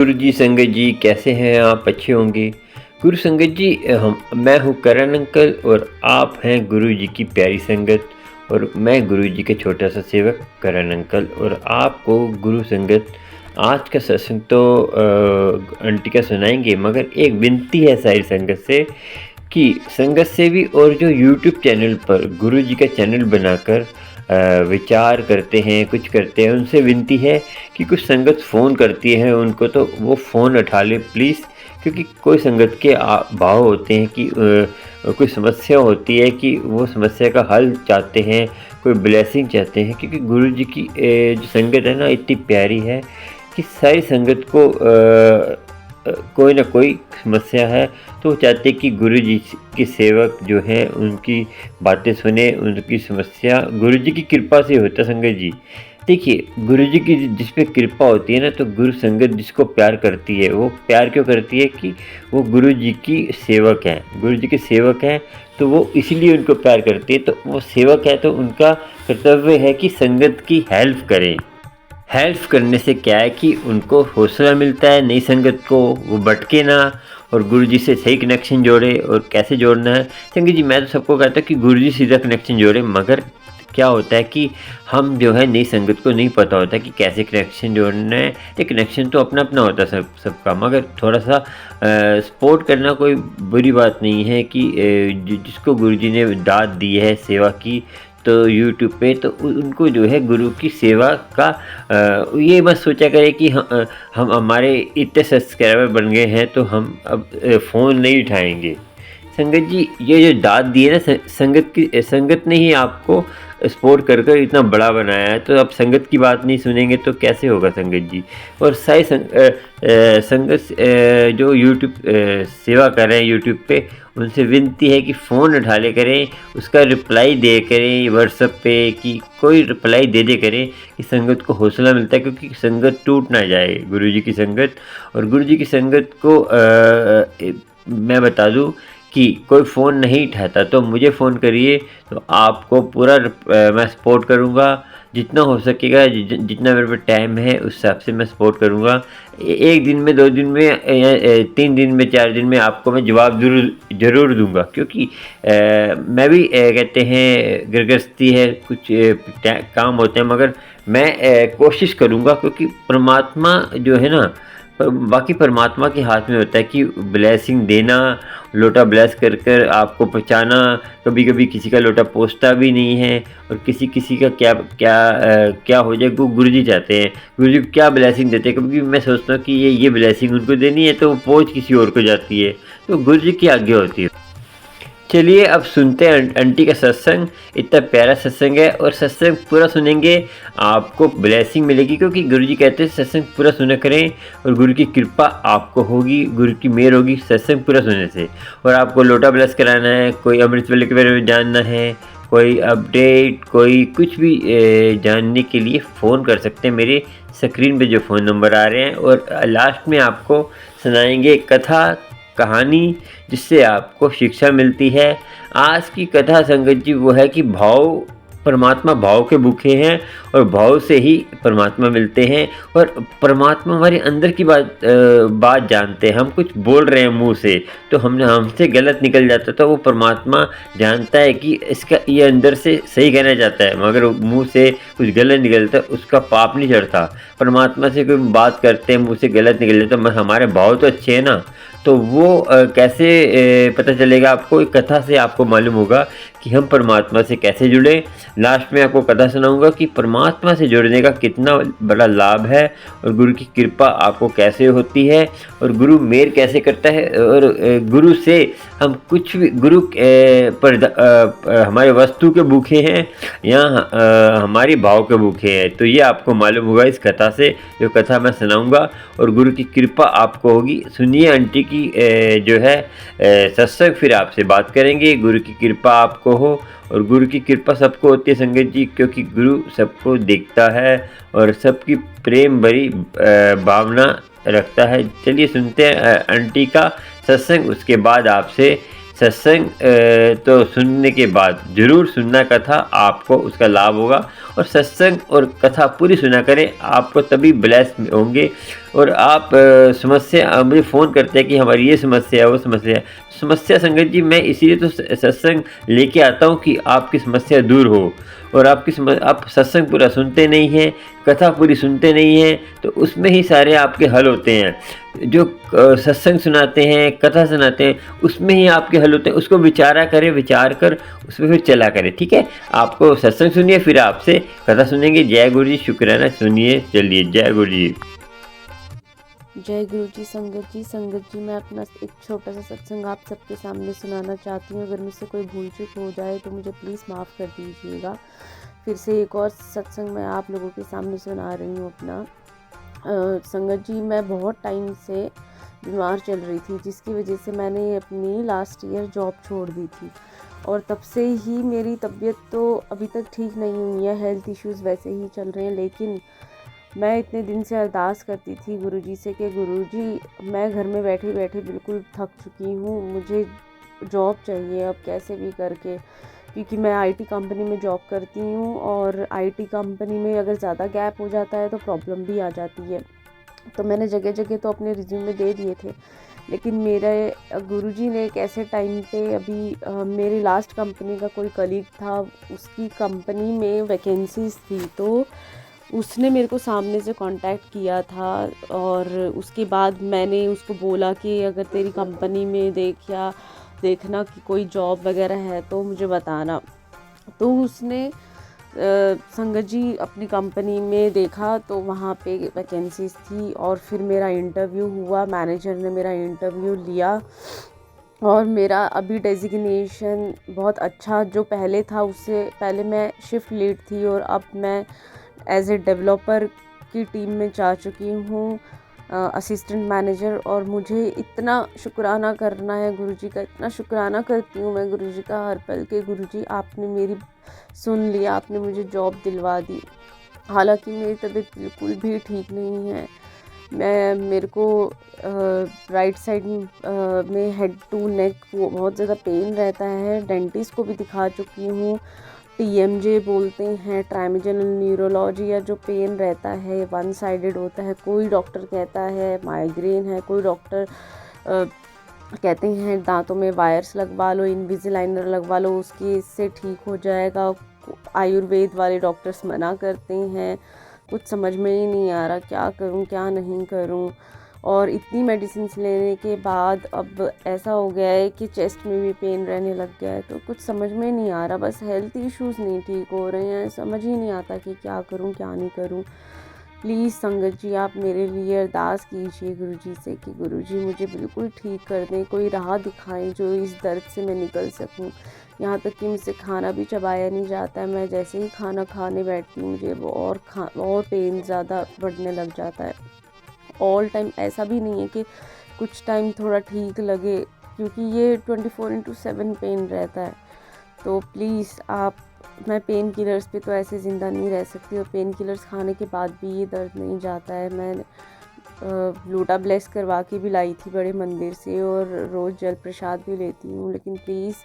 गुरु जी संगत जी कैसे हैं आप? अच्छे होंगे। गुरु संगत जी, मैं हूँ करण अंकल और आप हैं गुरु जी की प्यारी संगत। और मैं गुरु जी के छोटा सा सेवक करण अंकल। और आपको गुरु संगत आज का सत्संग तो आंटी का सुनाएंगे, मगर एक विनती है सारी संगत से कि संगत से भी और जो यूट्यूब चैनल पर गुरु जी का चैनल बनाकर विचार करते हैं, कुछ करते हैं, उनसे विनती है कि कुछ संगत फ़ोन करती है उनको तो वो फ़ोन उठा ले प्लीज़। क्योंकि कोई संगत के भाव होते हैं कि कोई समस्या होती है कि वो समस्या का हल चाहते हैं, कोई ब्लेसिंग चाहते हैं। क्योंकि गुरु जी की जो संगत है ना, इतनी प्यारी है कि सारी संगत को कोई ना कोई समस्या है तो वो चाहते कि गुरु जी के सेवक जो हैं उनकी बातें सुने, उनकी समस्या गुरु जी की कृपा से होता है। संगत जी देखिए, गुरु जी की जिस पे कृपा होती है ना, तो गुरु संगत जिसको प्यार करती है वो प्यार क्यों करती है कि वो गुरु जी की सेवक हैं, गुरु जी के सेवक हैं, तो वो इसीलिए उनको प्यार करती है। तो वो सेवक है तो उनका कर्तव्य है कि संगत की हेल्प करें। हेल्प करने से क्या है कि उनको हौसला मिलता है, नई संगत को वो भटके ना और गुरु जी से सही कनेक्शन जोड़े। और कैसे जोड़ना है संगत जी, मैं तो सबको कहता हूँ कि गुरु जी सीधा कनेक्शन जोड़े। मगर क्या होता है कि हम जो है नई संगत को नहीं पता होता कि कैसे कनेक्शन जोड़ना है। ये कनेक्शन तो अपना अपना होता है सबका, मगर थोड़ा सा सपोर्ट करना कोई बुरी बात नहीं है कि जिसको गुरु जी ने दाद दी है सेवा की तो यूट्यूब पे, तो उनको जो है गुरु की सेवा का ये मत सोचा करें कि हम हमारे इतने सब्सक्राइबर बन गए हैं तो हम अब फ़ोन नहीं उठाएंगे। संगत जी, ये जो दाद दी है ना, संगत ने ही आपको सपोर्ट कर कर इतना बड़ा बनाया है, तो अब संगत की बात नहीं सुनेंगे तो कैसे होगा संगत जी। और सारी संगत जो यूट्यूब सेवा कर रहे हैं यूट्यूब पे, उनसे विनती है कि फ़ोन उठा ले करें, उसका रिप्लाई दे करें व्हाट्सएप पे, कि कोई रिप्लाई दे दे करें कि संगत को हौसला मिलता है। क्योंकि संगत टूट ना जाए, गुरु जी की संगत। और गुरु जी की संगत को मैं बता दूं कि कोई फ़ोन नहीं उठाता तो मुझे फ़ोन करिए, तो आपको पूरा मैं सपोर्ट करूँगा जितना हो सकेगा। जितना मेरे पे टाइम है उस हिसाब से मैं सपोर्ट करूँगा। एक दिन में, 2 दिन में, 3 दिन में, 4 दिन में आपको मैं जवाब ज़रूर दूँगा। क्योंकि मैं भी कहते हैं गृहस्थी है, कुछ काम होते हैं, मगर मैं कोशिश करूँगा। क्योंकि परमात्मा जो है ना, बाकी परमात्मा के हाथ में होता है कि ब्लेसिंग देना, लोटा ब्लेस कर कर आपको पहुँचाना। कभी कभी किसी का लोटा पहुँचता भी नहीं है, और किसी किसी का क्या क्या क्या हो जाए वो गुरु जी चाहते हैं, गुरु जी क्या ब्लेसिंग देते हैं। कभी मैं सोचता हूँ कि ये ब्लेसिंग उनको देनी है तो वो पहुँच किसी और को जाती है, तो गुरु जी की आज्ञा होती है। चलिए अब सुनते हैं आंटी का सत्संग। इतना प्यारा सत्संग है और सत्संग पूरा सुनेंगे आपको ब्लेसिंग मिलेगी। क्योंकि गुरु जी कहते हैं सत्संग पूरा सुना करें और गुरु की कृपा आपको होगी, गुरु की मेहर होगी सत्संग पूरा सुनने से। और आपको लोटा ब्लेस कराना है, कोई अमृत वेले के बारे में जानना है, कोई अपडेट, कोई कुछ भी जानने के लिए फ़ोन कर सकते हैं। मेरे स्क्रीन पे जो फ़ोन नंबर आ रहे हैं। और लास्ट में आपको सुनाएंगे कथा कहानी, जिससे आपको शिक्षा मिलती है। आज की कथा संगत जी वो है कि भाव, परमात्मा भाव के भूखे हैं और भाव से ही परमात्मा मिलते हैं। और परमात्मा हमारे अंदर की बात जानते हैं। हम कुछ बोल रहे हैं मुंह से तो हमसे गलत निकल जाता, तो वो परमात्मा जानता है कि इसका ये अंदर से सही कहना चाहता है, मगर मुंह से कुछ गलत निकलता है उसका पाप नहीं चढ़ता। परमात्मा से कोई बात करते हैं मुंह से गलत निकल जाता, मगर हमारे भाव तो अच्छे हैं ना, तो वो कैसे पता चलेगा आपको? एक कथा से आपको मालूम होगा कि हम परमात्मा से कैसे जुड़े। लास्ट में आपको कथा सुनाऊंगा कि परमात्मा से जुड़ने का कितना बड़ा लाभ है और गुरु की कृपा आपको कैसे होती है और गुरु मेहर कैसे करता है। और गुरु से हम कुछ भी, गुरु पर हमारे वस्तु के भूखे हैं या हमारी भाव के भूखे हैं, तो ये आपको मालूम होगा इस कथा से, जो कथा मैं सुनाऊंगा। और गुरु की कृपा आपको होगी। सुनिए आंटी की जो है सत्संग, फिर आपसे बात करेंगे। गुरु की कृपा आपको हो, और गुरु की कृपा सबको होती है संगत जी, क्योंकि गुरु सबको देखता है और सबकी प्रेम भरी भावना रखता है। चलिए सुनते हैं आंटी का सत्संग, उसके बाद आपसे सत्संग तो सुनने के बाद ज़रूर सुनना कथा, आपको उसका लाभ होगा। और सत्संग और कथा पूरी सुना करें, आपको तभी ब्लेस होंगे। और आप समस्या मुझे फ़ोन करते हैं कि हमारी ये समस्या है, वो समस्या है। समस्या संगत जी मैं इसीलिए तो सत्संग लेके आता हूँ कि आपकी समस्या दूर हो और आप सत्संग पूरा सुनते नहीं हैं, कथा पूरी सुनते नहीं हैं, तो उसमें ही सारे आपके हल होते हैं। जो सत्संग सुनाते हैं, कथा सुनाते हैं, उसमें ही आपके हल होते हैं। उसको विचारा करें, विचार कर उसमें फिर चला करें, ठीक है? आपको सत्संग सुनिए, फिर आपसे कथा सुनेंगे। जय गुरु जी, शुक्राना, सुनिए, चलिए। जय गुरु जी। जय गुरु जी। संगत जी मैं अपना एक छोटा सा सत्संग आप सबके सामने सुनाना चाहती हूँ। अगर मुझसे कोई भूल चूक हो जाए तो मुझे प्लीज़ माफ़ कर दीजिएगा। फिर से एक और सत्संग मैं आप लोगों के सामने सुना रही हूँ अपना। संगत जी मैं बहुत टाइम से बीमार चल रही थी, जिसकी वजह से मैंने अपनी लास्ट ईयर जॉब छोड़ दी थी और तब से ही मेरी तबीयत तो अभी तक ठीक नहीं हुई है। हेल्थ इश्यूज़ वैसे ही चल रहे हैं, लेकिन मैं इतने दिन से अरदास करती थी गुरुजी से कि गुरुजी मैं घर में बैठे बैठे बिल्कुल थक चुकी हूँ, मुझे जॉब चाहिए अब कैसे भी करके, क्योंकि मैं आईटी कंपनी में जॉब करती हूँ और आईटी कंपनी में अगर ज़्यादा गैप हो जाता है तो प्रॉब्लम भी आ जाती है। तो मैंने जगह जगह तो अपने रिज्यूमे दे दिए थे, लेकिन मेरे गुरुजी ने एक ऐसे टाइम पे अभी मेरी लास्ट कंपनी का कोई कलीग था, उसकी कंपनी में वैकेंसीज थी, तो उसने मेरे को सामने से कांटेक्ट किया था और उसके बाद मैंने उसको बोला कि अगर तेरी कंपनी में देखना कि कोई जॉब वगैरह है तो मुझे बताना। तो उसने संगत जी अपनी कंपनी में देखा तो वहाँ पे वैकेंसीज थी और फिर मेरा इंटरव्यू हुआ, मैनेजर ने मेरा इंटरव्यू लिया और मेरा अभी डेजिग्नेशन बहुत अच्छा जो पहले था, उससे पहले मैं शिफ्ट लीड थी और अब मैं एज ए डेवलपर की टीम में जा चुकी हूँ, असिस्टेंट मैनेजर। और मुझे इतना शुक्राना करना है गुरुजी का, इतना शुक्राना करती हूँ मैं गुरुजी का हर पल के। गुरुजी आपने मेरी सुन लिया, आपने मुझे जॉब दिलवा दी। हालांकि मेरी तबीयत बिल्कुल भी ठीक नहीं है, मेरे को राइट साइड में हेड टू नेक वो बहुत ज़्यादा पेन रहता है। डेंटिस्ट को भी दिखा चुकी हूँ, टीएमजे बोलते हैं, ट्राइमेजिनल न्यूरोलॉजी, या जो पेन रहता है वन साइडेड होता है। कोई डॉक्टर कहता है माइग्रेन है, कोई डॉक्टर कहते हैं दांतों में वायर्स लगवा लो, इनविजिलाइनर लगवा लो, उसके इससे ठीक हो जाएगा। आयुर्वेद वाले डॉक्टर्स मना करते हैं। कुछ समझ में ही नहीं आ रहा क्या करूं क्या नहीं करूं। और इतनी मेडिसिन लेने के बाद अब ऐसा हो गया है कि चेस्ट में भी पेन रहने लग गया है, तो कुछ समझ में नहीं आ रहा। बस हेल्थ इश्यूज़ नहीं ठीक हो रहे हैं, समझ ही नहीं आता कि क्या करूं क्या नहीं करूं। प्लीज़ संगत जी आप मेरे लिए अरदास कीजिए गुरुजी से कि गुरुजी मुझे बिल्कुल ठीक कर दें, कोई राह दिखाएं जो इस दर्द से मैं निकल सकूं। यहाँ तक कि मुझसे खाना भी चबाया नहीं जाता है, मैं जैसे ही खाना खाने बैठती हूँ मुझे वो और पेन ज़्यादा बढ़ने लग जाता है। ऑल टाइम ऐसा भी नहीं है कि कुछ टाइम थोड़ा ठीक लगे, क्योंकि ये 24/7 पेन रहता है। तो प्लीज़ आप, मैं पेन किलर्स पे तो ऐसे ज़िंदा नहीं रह सकती और पेन किलर्स खाने के बाद भी ये दर्द नहीं जाता है। मैं लोटा ब्लेस करवा के भी लाई थी बड़े मंदिर से और रोज़ जल प्रसाद भी लेती हूँ, लेकिन प्लीज़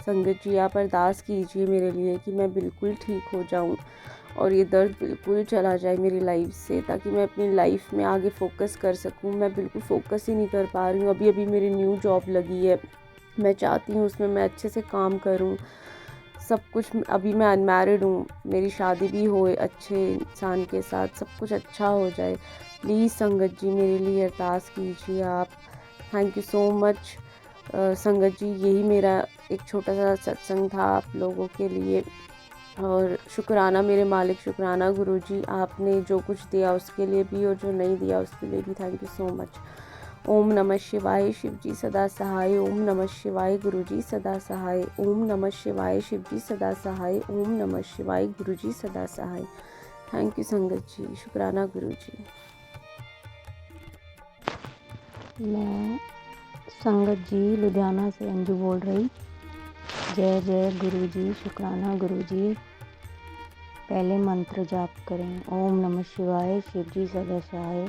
संगत जी आप अरदास कीजिए मेरे लिए कि मैं बिल्कुल ठीक हो जाऊँ और ये दर्द बिल्कुल चला जाए मेरी लाइफ से, ताकि मैं अपनी लाइफ में आगे फोकस कर सकूँ। मैं बिल्कुल फोकस ही नहीं कर पा रही हूँ। अभी अभी मेरी न्यू जॉब लगी है, मैं चाहती हूँ उसमें मैं अच्छे से काम करूँ, सब कुछ। अभी मैं अनमैरिड हूँ, मेरी शादी भी होए अच्छे इंसान के साथ, सब कुछ अच्छा हो जाए। प्लीज़ संगत जी मेरे लिए अरदास कीजिए आप। Thank you so much sangat जी, यही मेरा एक छोटा सा सत्संग था आप लोगों के लिए। और शुक्राना मेरे मालिक, शुक्राना गुरुजी, आपने जो कुछ दिया उसके लिए भी और जो नहीं दिया उसके लिए भी थैंक यू सो मच। ओम नमः शिवाय, शिव जी सदा सहाय। ओम नमः शिवाय, गुरु जी सदा सहाय। ओम नमः शिवाय, शिव जी सदा सहाय। ओम नमः शिवाय, गुरु जी सदा सहाय। थैंक यू संगत जी, शुक्राना गुरु जी। मैं संगत जी लुधियाना से अंजू बोल रही। जय जय गुरु जी, शुक्राना गुरु जी। पहले मंत्र जाप करें। ओम नमः शिवाय, शिव जी सदा सहाय।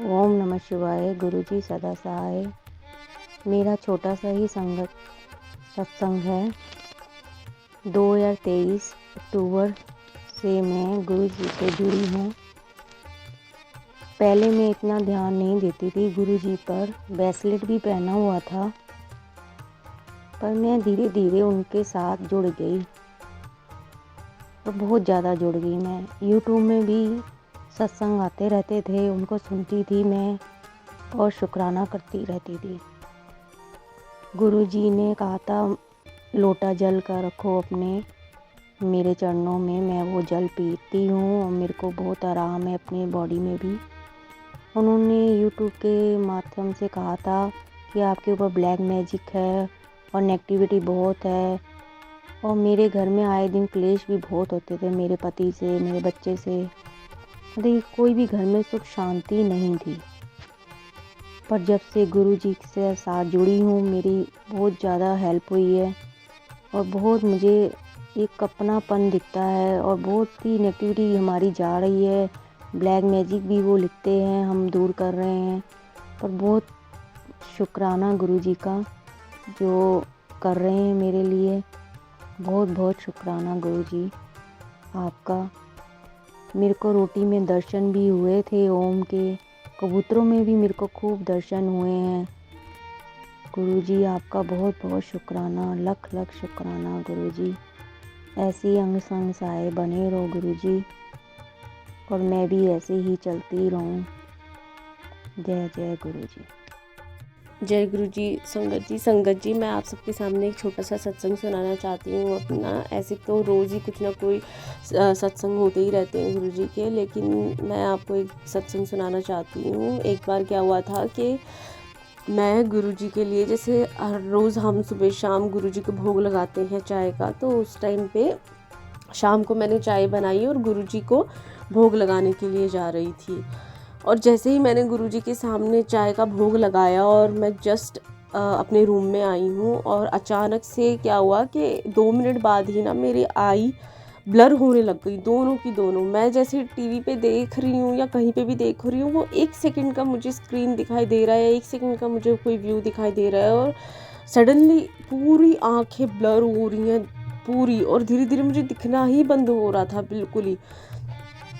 ओम नमः शिवाय, गुरु जी सदा सहाय। मेरा छोटा सा ही सत्संग है। 2023 अक्टूबर से मैं गुरु जी से जुड़ी हूँ। पहले मैं इतना ध्यान नहीं देती थी गुरुजी पर, ब्रेसलेट भी पहना हुआ था, पर मैं धीरे धीरे उनके साथ जुड़ गई और बहुत ज़्यादा जुड़ गई। मैं यूट्यूब में भी सत्संग आते रहते थे, उनको सुनती थी मैं और शुक्राना करती रहती थी। गुरुजी ने कहा था लोटा जल का रखो अपने मेरे चरणों में, मैं वो जल पीती हूँ और मेरे को बहुत आराम है अपनी बॉडी में भी। उन्होंने यूट्यूब के माध्यम से कहा था कि आपके ऊपर ब्लैक मैजिक है और नेगेटिविटी बहुत है, और मेरे घर में आए दिन क्लेश भी बहुत होते थे मेरे पति से, मेरे बच्चे से। देखिए कोई भी घर में सुख शांति नहीं थी, पर जब से गुरुजी से साथ जुड़ी हूँ मेरी बहुत ज़्यादा हेल्प हुई है और बहुत मुझे एक अपनापन दिखता है और बहुत ही नेगेटिविटी हमारी जा रही है। ब्लैक मैजिक भी वो लिखते हैं हम दूर कर रहे हैं, पर बहुत शुक्राना गुरुजी का जो कर रहे हैं मेरे लिए। बहुत बहुत शुक्राना गुरुजी आपका। मेरे को रोटी में दर्शन भी हुए थे ओम के, कबूतरों में भी मेरे को खूब दर्शन हुए हैं। गुरुजी आपका बहुत बहुत शुक्राना, लख लख शुक्राना गुरुजी। ऐसे ही अंग संग सहाय बने रहो गुरुजी, और मैं भी ऐसे ही चलती रहूं। जय जय गुरुजी। जय गुरु जी। संगत जी मैं आप सबके सामने एक छोटा सा सत्संग सुनाना चाहती हूँ अपना। ऐसे तो रोज़ ही कुछ ना कोई सत्संग होते ही रहते हैं गुरु जी के, लेकिन मैं आपको एक सत्संग सुनाना चाहती हूँ। एक बार क्या हुआ था कि मैं गुरु जी के लिए, जैसे हर रोज़ हम सुबह शाम गुरु जी को भोग लगाते हैं चाय का, तो उस टाइम पे शाम को मैंने चाय बनाई और गुरु जी को भोग लगाने के लिए जा रही थी। और जैसे ही मैंने गुरुजी के सामने चाय का भोग लगाया और मैं जस्ट अपने रूम में आई हूँ, और अचानक से क्या हुआ कि 2 मिनट बाद ही ना मेरी आई ब्लर होने लग गई, दोनों की दोनों। मैं जैसे टीवी पे देख रही हूँ या कहीं पे भी देख रही हूँ, वो 1 सेकंड का मुझे स्क्रीन दिखाई दे रहा है, 1 सेकंड का मुझे कोई व्यू दिखाई दे रहा है, और सडनली पूरी आँखें ब्लर हो रही हैं पूरी, और धीरे धीरे मुझे दिखना ही बंद हो रहा था बिल्कुल ही।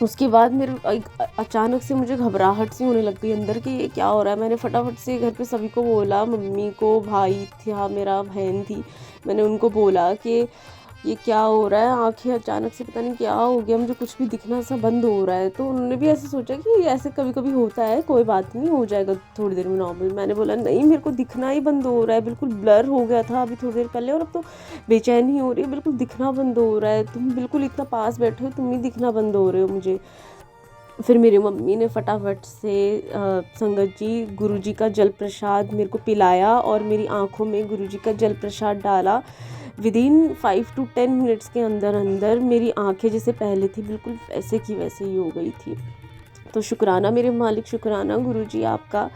उसके बाद मेरे अचानक से मुझे घबराहट सी होने लग गई अंदर कि ये क्या हो रहा है। मैंने फटाफट से घर पे सभी को बोला, मम्मी को, भाई था मेरा, बहन थी, मैंने उनको बोला कि ये क्या हो रहा है, आंखें अचानक से पता नहीं क्या हो गया, मुझे कुछ भी दिखना सा बंद हो रहा है। तो उन्होंने भी ऐसे सोचा कि ऐसे कभी कभी होता है, कोई बात नहीं, हो जाएगा थोड़ी देर में नॉर्मल। मैंने बोला नहीं, मेरे को दिखना ही बंद हो रहा है, बिल्कुल ब्लर हो गया था अभी थोड़ी देर पहले, और अब तो बेचैनी हो रही है, बिल्कुल दिखना बंद हो रहा है, तुम बिल्कुल इतना पास बैठे हो, तुम ही दिखना बंद हो रहे हो मुझे। फिर मेरी मम्मी ने फटाफट से संगत जी गुरुजी का जल प्रसाद मेरे को पिलाया और मेरी आँखों में गुरुजी का जल प्रसाद डाला। विदिन 5 to 10 मिनट्स के अंदर अंदर मेरी आँखें जैसे पहले थी बिल्कुल वैसे की वैसे ही हो गई थी। तो शुक्राना मेरे मालिक, शुक्राना गुरुजी आपका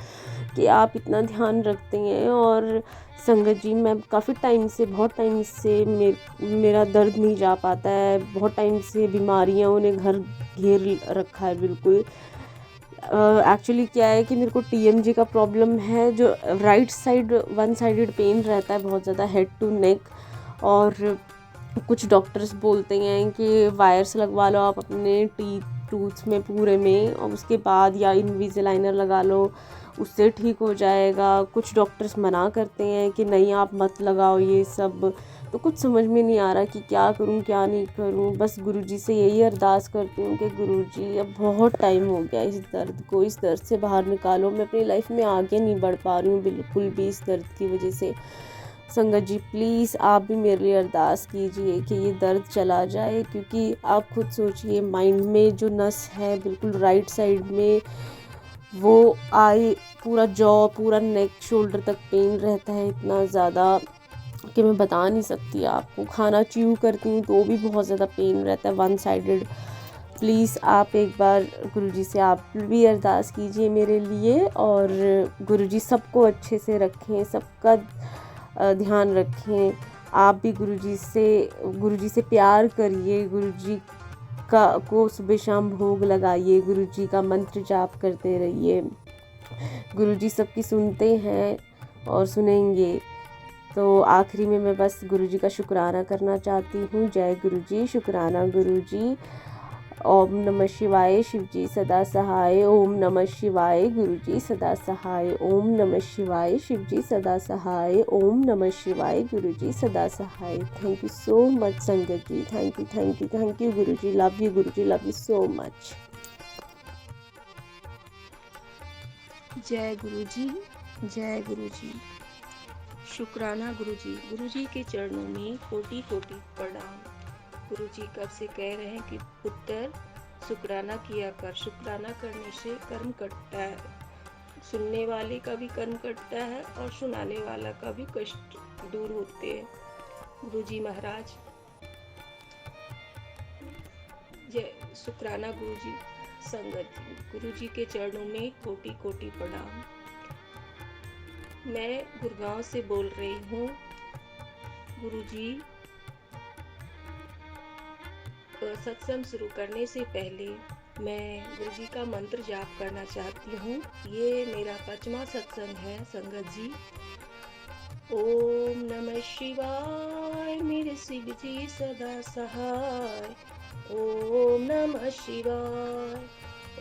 कि आप इतना ध्यान रखते हैं। और संगत जी मैं काफ़ी टाइम से, बहुत टाइम से मेरा दर्द नहीं जा पाता है, बहुत टाइम से बीमारियों ने घर घेर रखा है बिल्कुल। एक्चुअली क्या है कि मेरे को TMJ का प्रॉब्लम है, जो राइट साइड 1 साइडेड पेन रहता है बहुत ज़्यादा, हेड टू नेक। और कुछ डॉक्टर्स बोलते हैं कि वायर्स लगवा लो आप अपने टूथ्स में पूरे में, और उसके बाद या इनविजिलाइनर लगा लो, उससे ठीक हो जाएगा। कुछ डॉक्टर्स मना करते हैं कि नहीं आप मत लगाओ ये सब। तो कुछ समझ में नहीं आ रहा कि क्या करूं क्या नहीं करूं। बस गुरुजी से यही अरदास करती हूँ कि गुरुजी अब बहुत टाइम हो गया इस दर्द को, इस दर्द से बाहर निकालो। मैं अपनी लाइफ में आगे नहीं बढ़ पा रही हूँ बिल्कुल भी इस दर्द की वजह से। संगत जी प्लीज़ आप भी मेरे लिए अरदास कीजिए कि ये दर्द चला जाए, क्योंकि आप खुद सोचिए माइंड में जो नस है बिल्कुल राइट साइड में, वो आई पूरा जॉ, पूरा नेक, शोल्डर तक पेन रहता है इतना ज़्यादा कि मैं बता नहीं सकती आपको। खाना च्यू करती हूँ तो भी बहुत ज़्यादा पेन रहता है 1 साइडेड। प्लीज़ आप एक बार गुरुजी से आप भी अरदास कीजिए मेरे लिए, और गुरुजी सबको अच्छे से रखें, सबका ध्यान रखें। आप भी गुरुजी से प्यार करिए, गुरुजी को सुबह शाम भोग लगाइए, गुरुजी का मंत्र जाप करते रहिए। गुरुजी सबकी सुनते हैं और सुनेंगे। तो आखिरी में मैं बस गुरुजी का शुक्राना करना चाहती हूँ। जय गुरुजी, शुक्राना गुरुजी। ओम नमः शिवाय शिवजी सदा सहाय। ओम नमः शिवाय गुरुजी सदा सहाय। ओम नमः शिवाय शिवजी सदा सहाय। ओम नमः शिवाय गुरुजी सदा सहाय। Thank you so much sangat ji. Thank you Guruji. Love you Guruji, love you so much. जय गुरुजी, जय गुरुजी। शुक्राना गुरुजी। गुरुजी के चरणों में कोटि कोटि प्रणाम। गुरुजी कब से कह रहे हैं कि पुत्र शुक्राना किया कर। शुक्राना करने से कर्म कटता है, सुनने वाले का भी कर्म कटता है और सुनाने वाला का भी कष्ट दूर होते हैं। गुरुजी महाराज जय शुक्राना गुरुजी। संगत गुरुजी के चरणों में कोटि कोटि प्रणाम। मैं गुड़गांव से बोल रही हूँ। गुरुजी सत्संग शुरू करने से पहले मैं गुरुजी का मंत्र जाप करना चाहती हूँ। ये मेरा 5वां सत्संग है संगत जी। ओम नमः शिवाय मेरे शिव जी सदा सहाय। ओम नमः शिवाय।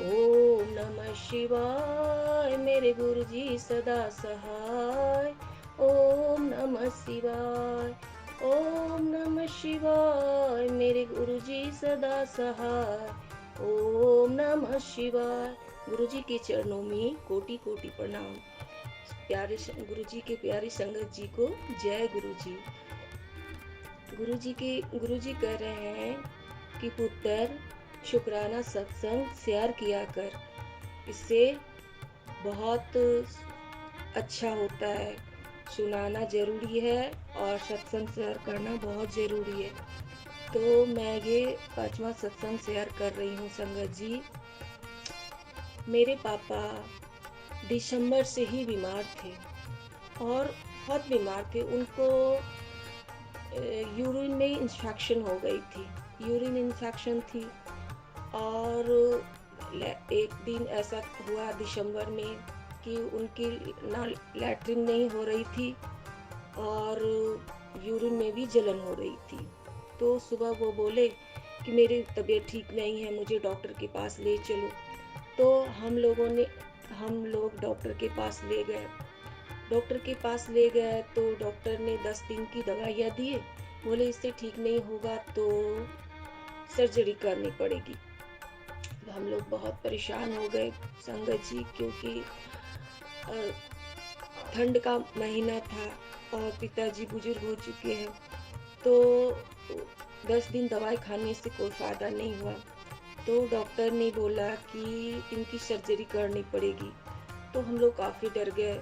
ओम नमः शिवाय मेरे गुरुजी सदा सहाय। ओम नमः शिवाय। ओम नमः शिवाय मेरे गुरुजी सदा सहाय। ओम नमः शिवाय। गुरुजी के चरणों में कोटि कोटि प्रणाम। प्यारे गुरुजी के प्यारे संगत जी को जय गुरुजी। गुरुजी कह रहे हैं कि पुत्र शुक्राना सत्संग शेयर किया कर। इससे बहुत अच्छा होता है। सुनाना जरूरी है और सत्संग शेयर करना बहुत ज़रूरी है। तो मैं ये 5वां सत्संग शेयर कर रही हूँ संगत जी। मेरे पापा दिसंबर से ही बीमार थे और बहुत बीमार थे। उनको यूरिन में इन्फेक्शन हो गई थी। यूरिन इन्फेक्शन थी और एक दिन ऐसा हुआ दिसंबर में कि उनकी ना लैट्रिन नहीं हो रही थी और यूरिन में भी जलन हो रही थी। तो सुबह वो बोले कि मेरी तबीयत ठीक नहीं है, मुझे डॉक्टर के पास ले चलो। तो हम लोग डॉक्टर के पास ले गए। डॉक्टर के पास ले गए तो डॉक्टर ने 10 दिन की दवाइयाँ दिए। बोले इससे ठीक नहीं होगा तो सर्जरी करनी पड़ेगी। तो हम लोग बहुत परेशान हो गए संगत जी, क्योंकि ठंड का महीना था और पिताजी बुजुर्ग हो चुके हैं। तो 10 दिन दवाई खाने से कोई फ़ायदा नहीं हुआ। तो डॉक्टर ने बोला कि इनकी सर्जरी करनी पड़ेगी। तो हम लोग काफ़ी डर गए।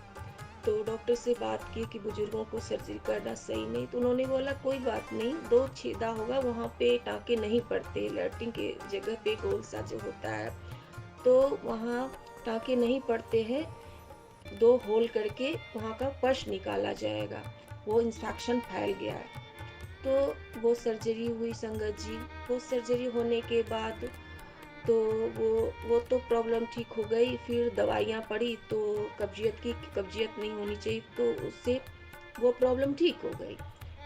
तो डॉक्टर से बात की कि बुजुर्गों को सर्जरी करना सही नहीं। तो उन्होंने बोला कोई बात नहीं, 2 छेदा होगा, वहाँ पे टाँके नहीं पड़ते। लैट्रिन के जगह पे गोल सा जो होता है तो वहाँ टाँके नहीं पड़ते हैं। 2 होल करके वहाँ का पश निकाला जाएगा। वो इन्फेक्शन फैल गया है। तो वो सर्जरी हुई संगत जी। वो सर्जरी होने के बाद तो वो तो प्रॉब्लम ठीक हो गई। फिर दवाइयाँ पड़ी तो कब्जियत नहीं होनी चाहिए, तो उससे वो प्रॉब्लम ठीक हो गई।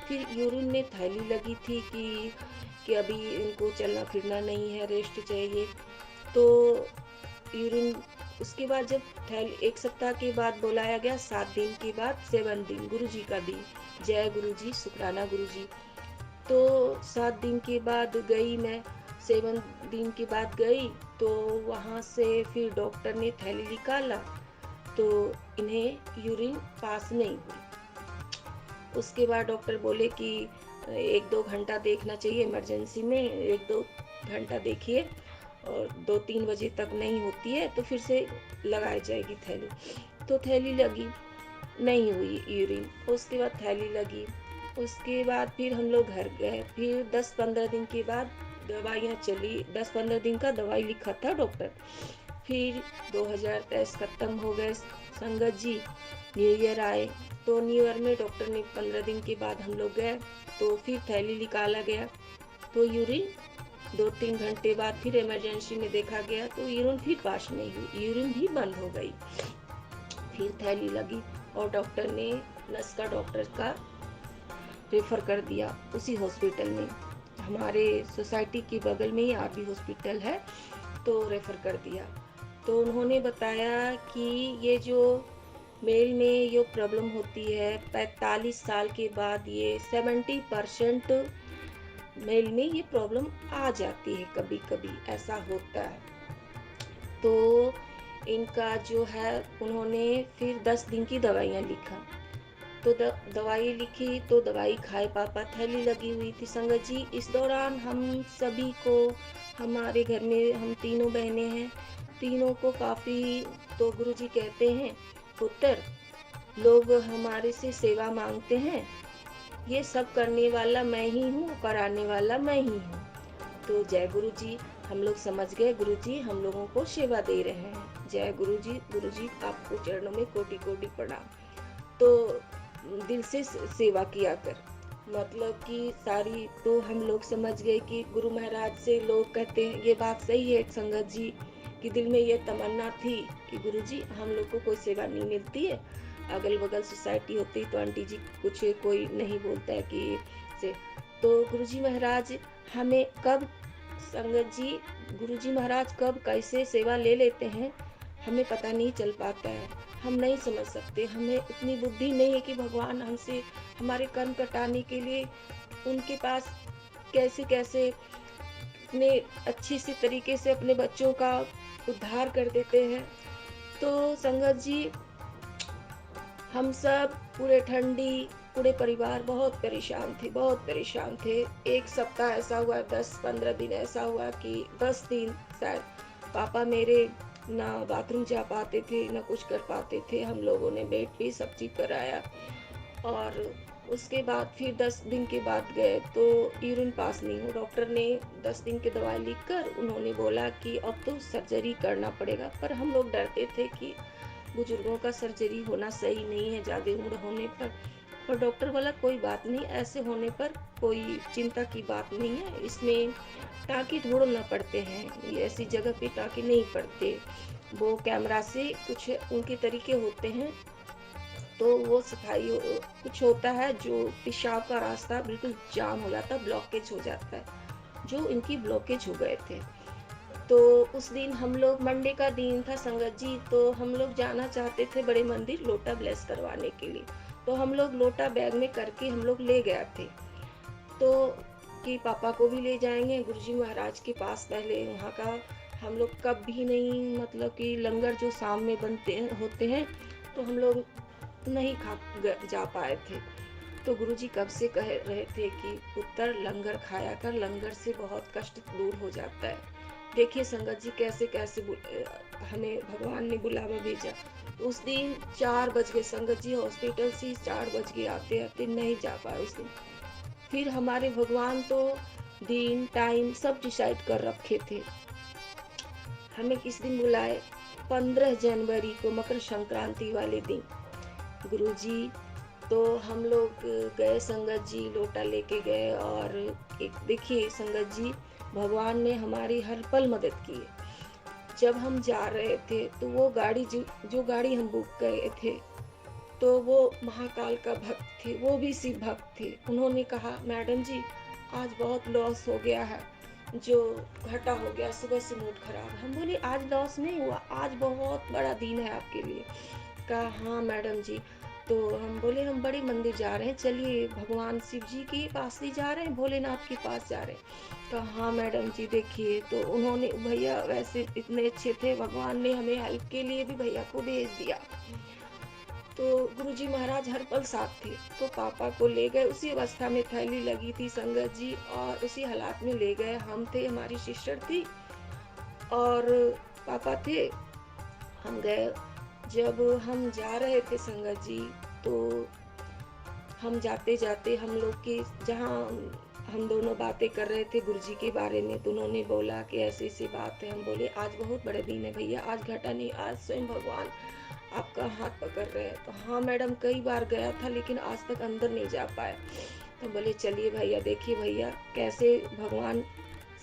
फिर यूरिन में थैली लगी थी कि अभी इनको चलना फिरना नहीं है, रेस्ट चाहिए। तो यूरिन उसके बाद जब थैली 1 सप्ताह के बाद बुलाया गया, 7 दिन के बाद 7 दिन गुरुजी का दिन। जय गुरुजी, शुक्राना गुरुजी। तो 7 दिन के बाद गई मैं, 7 दिन के बाद गई तो वहाँ से फिर डॉक्टर ने थैली निकाला तो इन्हें यूरिन पास नहीं हुई। उसके बाद डॉक्टर बोले कि 1-2 घंटा देखना चाहिए इमरजेंसी में, 1-2 घंटा देखिए और 2-3 बजे तक नहीं होती है तो फिर से लगाई जाएगी थैली। तो थैली लगी, नहीं हुई यूरिन। उसके बाद थैली लगी। उसके बाद फिर हम लोग घर गए। फिर 10-15 दिन के बाद दवाइयाँ चली। 10-15 दिन का दवाई लिखा था डॉक्टर। फिर 2023 ख़त्म हो गए संगत जी, न्यू ईयर आए। तो न्यू ईयर में डॉक्टर ने 15 दिन के बाद हम लोग गए तो फिर थैली निकाला गया। तो यूरिन 2-3 घंटे बाद फिर इमरजेंसी में देखा गया तो यूरिन फिर पास नहीं हुई, यूरिन भी बंद हो गई। फिर थैली लगी और डॉक्टर ने नस का डॉक्टर का रेफ़र कर दिया उसी हॉस्पिटल में। हमारे सोसाइटी के बगल में ही आरबी हॉस्पिटल है, तो रेफ़र कर दिया। तो उन्होंने बताया कि ये जो मेल में ये प्रॉब्लम होती है 45 साल के बाद, ये 70% मेल में ये प्रॉब्लम आ जाती है, कभी-कभी ऐसा होता है। तो इनका जो है, उन्होंने फिर 10 दिन की दवाइयाँ लिखा। तो दवाई लिखी तो दवाई खाए, पापा थैली लगी हुई थी संगत जी। इस दौरान हम सभी को, हमारे घर में हम तीनों बहनें हैं, तीनों को काफ़ी, तो गुरुजी कहते हैं, पुत्र, लोग हमारे से सेवा मांगते हैं, ये सब करने वाला मैं ही हूँ, कराने वाला मैं ही हूँ। तो जय गुरुजी, हम लोग समझ गए, गुरुजी हम लोगों को सेवा दे रहे हैं। जय गुरुजी, गुरुजी आपको चरणों में कोटि कोटि प्रणाम। तो दिल से सेवा किया कर, मतलब कि सारी, तो हम लोग समझ गए कि गुरु महाराज से लोग कहते हैं, ये बात सही है संगत जी, कि दिल में ये तमन्ना थी कि गुरुजी हम लोग को कोई सेवा नहीं मिलती है, अगल बगल सोसाइटी होती तो आंटी जी कुछ कोई नहीं बोलता है कि से, तो गुरुजी महाराज हमें कब, संगत जी, गुरुजी महाराज कब कैसे सेवा ले लेते हैं हमें पता नहीं चल पाता है, हम नहीं समझ सकते, हमें उतनी बुद्धि नहीं है कि भगवान हमसे हमारे कर्म कटाने के लिए उनके पास कैसे कैसे इतने अच्छी सी तरीके से अपने बच्चों का उद्धार कर देते हैं। तो संगत जी, हम सब पूरे परिवार बहुत परेशान थे। एक सप्ताह ऐसा हुआ, 10-15 दिन ऐसा हुआ कि 10 दिन शायद पापा मेरे ना बाथरूम जा पाते थे, ना कुछ कर पाते थे। हम लोगों ने बेड पे सब चीज़ कराया, और उसके बाद फिर 10 दिन के बाद गए तो यूरिन पास नहीं हो। डॉक्टर ने 10 दिन की दवाई लिखकर उन्होंने बोला कि अब तो सर्जरी करना पड़ेगा, पर हम लोग डरते थे कि बुजुर्गों का सर्जरी होना सही नहीं है ज़्यादा उम्र होने पर डॉक्टर बोला कोई बात नहीं, ऐसे होने पर कोई चिंता की बात नहीं है, इसमें टाँके ढूंढना पड़ते हैं, ये ऐसी जगह पे टाँके नहीं पड़ते, वो कैमरा से कुछ उनके तरीके होते हैं, तो वो सफाई कुछ होता है, जो पेशाब का रास्ता बिल्कुल जाम हो जाता है, ब्लॉकेज हो जाता है, जो इनकी ब्लॉकेज हो गए थे। तो उस दिन हम लोग, मंडे का दिन था संगत जी, तो हम लोग जाना चाहते थे बड़े मंदिर लोटा ब्लेस करवाने के लिए। तो हम लोग लोटा बैग में करके हम लोग ले गए थे, तो कि पापा को भी ले जाएंगे गुरुजी महाराज के पास। पहले वहाँ का हम लोग कभी नहीं, मतलब कि लंगर जो शाम में बनते होते हैं, तो हम लोग नहीं जा पाए थे। तो गुरुजी कब से कह रहे थे कि पुत्र लंगर खाया कर, लंगर से बहुत कष्ट दूर हो जाता है। देखिए संगत जी कैसे कैसे हमें भगवान ने बुलावा भेजा। उस दिन 4 बज गए संगत जी, हॉस्पिटल से 4 बज गए आते आते, नहीं जा पाए उस दिन। फिर हमारे भगवान तो दिन टाइम सब डिसाइड कर रखे थे। हमें किस दिन बुलाए? 15 जनवरी को, मकर संक्रांति वाले दिन गुरुजी। तो हम लोग गए संगत जी, लोटा लेके गए, और एक देखिए संगत जी, भगवान ने हमारी हर पल मदद की है। जब हम जा रहे थे तो वो गाड़ी जो गाड़ी हम बुक गए थे, तो वो महाकाल का भक्त थे, वो भी शिव भक्त थे। उन्होंने कहा मैडम जी आज बहुत लॉस हो गया है, जो घाटा हो गया, सुबह से मूड खराब। हम बोले आज लॉस नहीं हुआ, आज बहुत बड़ा दिन है आपके लिए। कहा हाँ मैडम जी। तो हम बोले हम बड़े मंदिर जा रहे हैं, चलिए भगवान शिव जी के पास ही जा रहे हैं, भोलेनाथ के पास जा रहे हैं। तो हाँ मैडम जी देखिए, तो उन्होंने, भैया वैसे इतने अच्छे थे, भगवान ने हमें हेल्प के लिए भी भैया को भेज दिया। तो गुरुजी महाराज हर पल साथ थे। तो पापा को ले गए, उसी अवस्था में थैली लगी थी संगत जी, और उसी हालात में ले गए। हम थे, हमारी सिस्टर थी और पापा थे, हम गए। जब हम जा रहे थे संगत जी, तो हम जाते जाते हम लोग के जहाँ हम दोनों बातें कर रहे थे गुरुजी के बारे में, तो उन्होंने बोला कि ऐसी ऐसी बात है। हम बोले आज बहुत बड़े दिन है भैया, आज घटा नहीं, आज स्वयं भगवान आपका हाथ पकड़ रहे हैं। तो हाँ मैडम, कई बार गया था लेकिन आज तक अंदर नहीं जा पाया। तो बोले चलिए भैया, देखिए भैया कैसे भगवान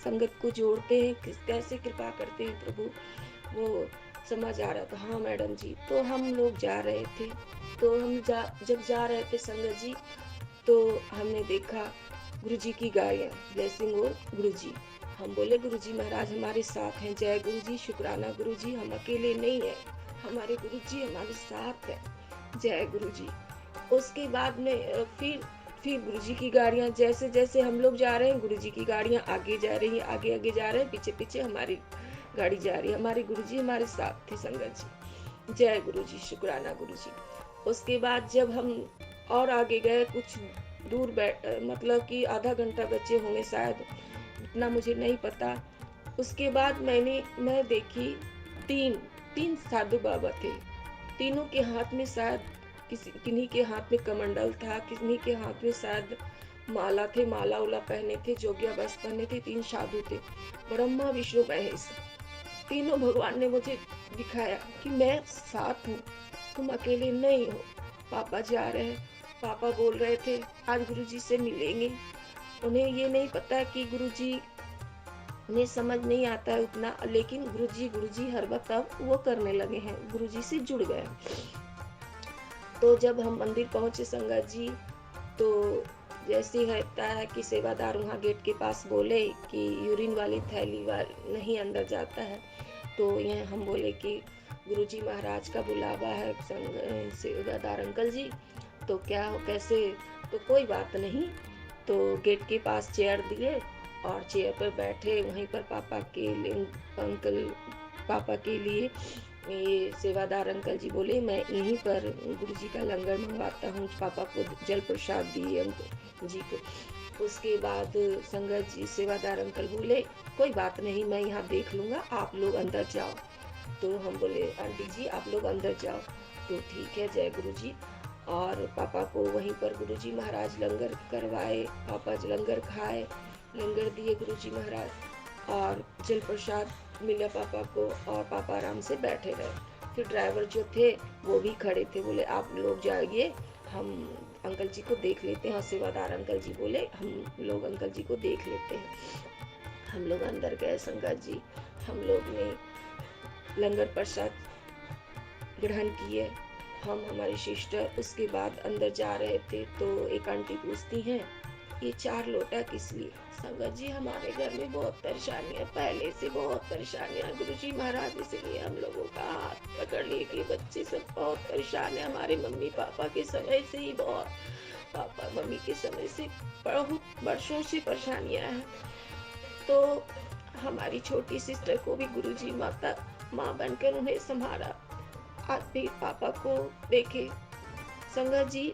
संगत को जोड़ते हैं, कैसे कृपा करते हैं प्रभु, वो समझ आ रहा था। हाँ मैडम जी। तो हम लोग जा रहे थे, तो हम जब जा रहे थे संगत जी, तो हमने देखा गुरुजी की गाड़ियाँ, ब्लेसिंग और गुरुजी। हम बोले गुरुजी महाराज हमारे साथ हैं, जय गुरुजी, शुक्राना गुरुजी, हम अकेले नहीं हैं, हमारे गुरुजी हमारे साथ हैं, जय गुरुजी। उसके बाद में फिर गुरुजी की गाड़ियाँ, जैसे जैसे हम लोग जा रहे हैं गुरुजी की गाड़ियाँ आगे जा रही हैं, आगे आगे जा रहे हैं, पीछे पीछे हमारी गाड़ी जा रही है, हमारे गुरुजी हमारे साथ थे संगत जी, जय गुरुजी, शुक्राना गुरुजी। उसके बाद जब हम और आगे गए, कुछ दूर मतलब कि आधा घंटा बचे होंगे शायद, इतना मुझे नहीं पता। उसके बाद मैं देखी तीन साधु बाबा थे, तीनों के हाथ में शायद किन्हीं के हाथ में कमंडल था, किन्हीं के हाथ में शायद माला थे, माला उला पहने थे, जोगिया वस्त्र पहने थे। 3 साधु थे, ब्रह्मा विष्णु महेश। तीनों भगवान ने मुझे दिखाया कि मैं साथ हूँ, तुम अकेले नहीं हो। पापा जा रहे हैं, पापा बोल रहे थे आज गुरुजी से मिलेंगे। उन्हें ये नहीं पता कि गुरुजी, उन्हें समझ नहीं आता है उतना, लेकिन गुरुजी हर वक्त अब वो करने लगे हैं, गुरुजी से जुड़ गए। तो जब हम मंदिर पहुंचे संगत जी, तो जैसे ही रहता है कि सेवादार वहाँ गेट के पास बोले कि यूरिन वाली थैली नहीं अंदर जाता है, तो यह हम बोले कि गुरुजी महाराज का बुलावा है सेवादार अंकल जी, तो क्या कैसे, तो कोई बात नहीं। तो गेट के पास चेयर दिए और चेयर पर बैठे, वहीं पर पापा के लिए ये सेवादार अंकल जी बोले मैं यहीं पर गुरुजी का लंगर मंगवाता हूँ, पापा को जल प्रसाद दिए अंकल जी को। उसके बाद संगत जी, सेवादार अंकल बोले कोई बात नहीं, मैं यहाँ देख लूँगा, आप लोग अंदर जाओ। तो हम बोले आंटी जी आप लोग अंदर जाओ, तो ठीक है, जय गुरुजी। और पापा को वहीं पर गुरुजी महाराज लंगर करवाए, पापा लंगर खाए, लंगर दिए गुरुजी महाराज, और जल प्रसाद मिला पापा को, और पापा आराम से बैठे रहे। फिर ड्राइवर जो थे वो भी खड़े थे, बोले आप लोग जाइए, हम अंकल जी को देख लेते हैं। सेवादार अंकल जी बोले हम लोग अंकल जी को देख लेते हैं। हम लोग अंदर गए संगत जी, हम लोग ने लंगर प्रसाद ग्रहण किए, हम हमारी सिस्टर। उसके बाद अंदर जा रहे थे तो एक आंटी पूछती हैं ये 4 लोटा किस लिए? संगत जी हमारे घर में बहुत परेशानियां, पहले से बहुत परेशानियां, गुरुजी महाराज इसलिए हम लोगों का हाथ पकड़ लिए कि बच्चे सब बहुत परेशान है। हमारे मम्मी पापा के समय से ही बहुत, पापा मम्मी के समय से बहुत वर्षों से परेशानियां हैं। तो हमारी छोटी सिस्टर को भी गुरुजी माँ बनकर उन्हें संभाला। आज भी पापा को देखे संगत जी,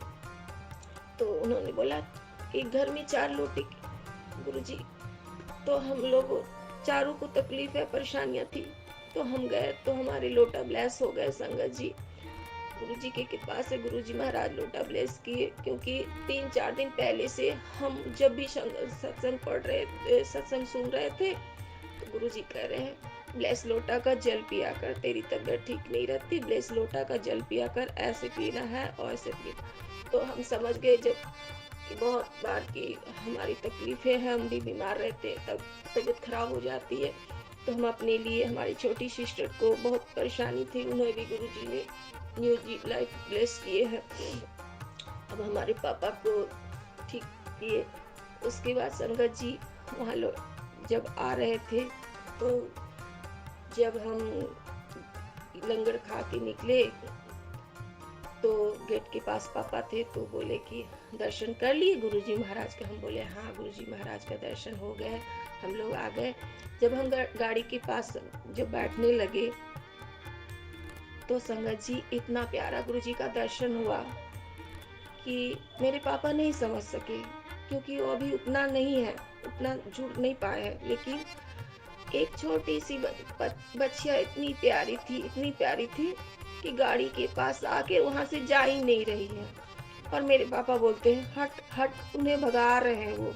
तो उन्होंने बोला एक घर में 4 लोटे गुरुजी, तो हम लोग चारों को तकलीफ है, परेशानियां थी, तो हम गए तो हमारे लोटा ब्लेस हो गए संगत जी। गुरुजी की कृपा से गुरुजी महाराज लोटा ब्लेस किए, क्योंकि 3-4 दिन पहले से हम जब भी सत्संग पढ़ रहे, सत्संग सुन रहे थे, तो गुरुजी कह रहे हैं ब्लेस लोटा का जल पिया कर, तेरी तबीयत ठीक नहीं रहती, ब्लेस लोटा का जल पिया कर, ऐसे पीना है और ऐसे पीना। तो हम समझ गए जब बहुत बार की हमारी तकलीफें हैं, हम भी बीमार रहते हैं, तब तबीयत खराब हो जाती है, तो हम अपने लिए, हमारी छोटी सिस्टर को बहुत परेशानी थी, उन्हें भी गुरुजी ने न्यू लाइफ ब्लेस किए हैं। अब हमारे पापा को ठीक किए। उसके बाद संगत जी वहाँ लोग जब आ रहे थे, तो जब हम लंगर खा के निकले तो गेट के पास पापा थे, तो बोले कि दर्शन कर लिए गुरुजी महाराज का? हम बोले हाँ गुरुजी महाराज का दर्शन हो गए, हम लोग आ गए। जब हम गाड़ी के पास जब बैठने लगे तो संगत जी इतना प्यारा गुरुजी का दर्शन हुआ कि मेरे पापा नहीं समझ सके, क्योंकि वो अभी उतना नहीं है, उतना जुड़ नहीं पाए हैं। लेकिन एक छोटी सी बच्चिया इतनी प्यारी थी कि गाड़ी के पास आके वहां से जा ही नहीं रही है, और मेरे पापा बोलते हैं हट हट, उन्हें भगा रहे हैं वो।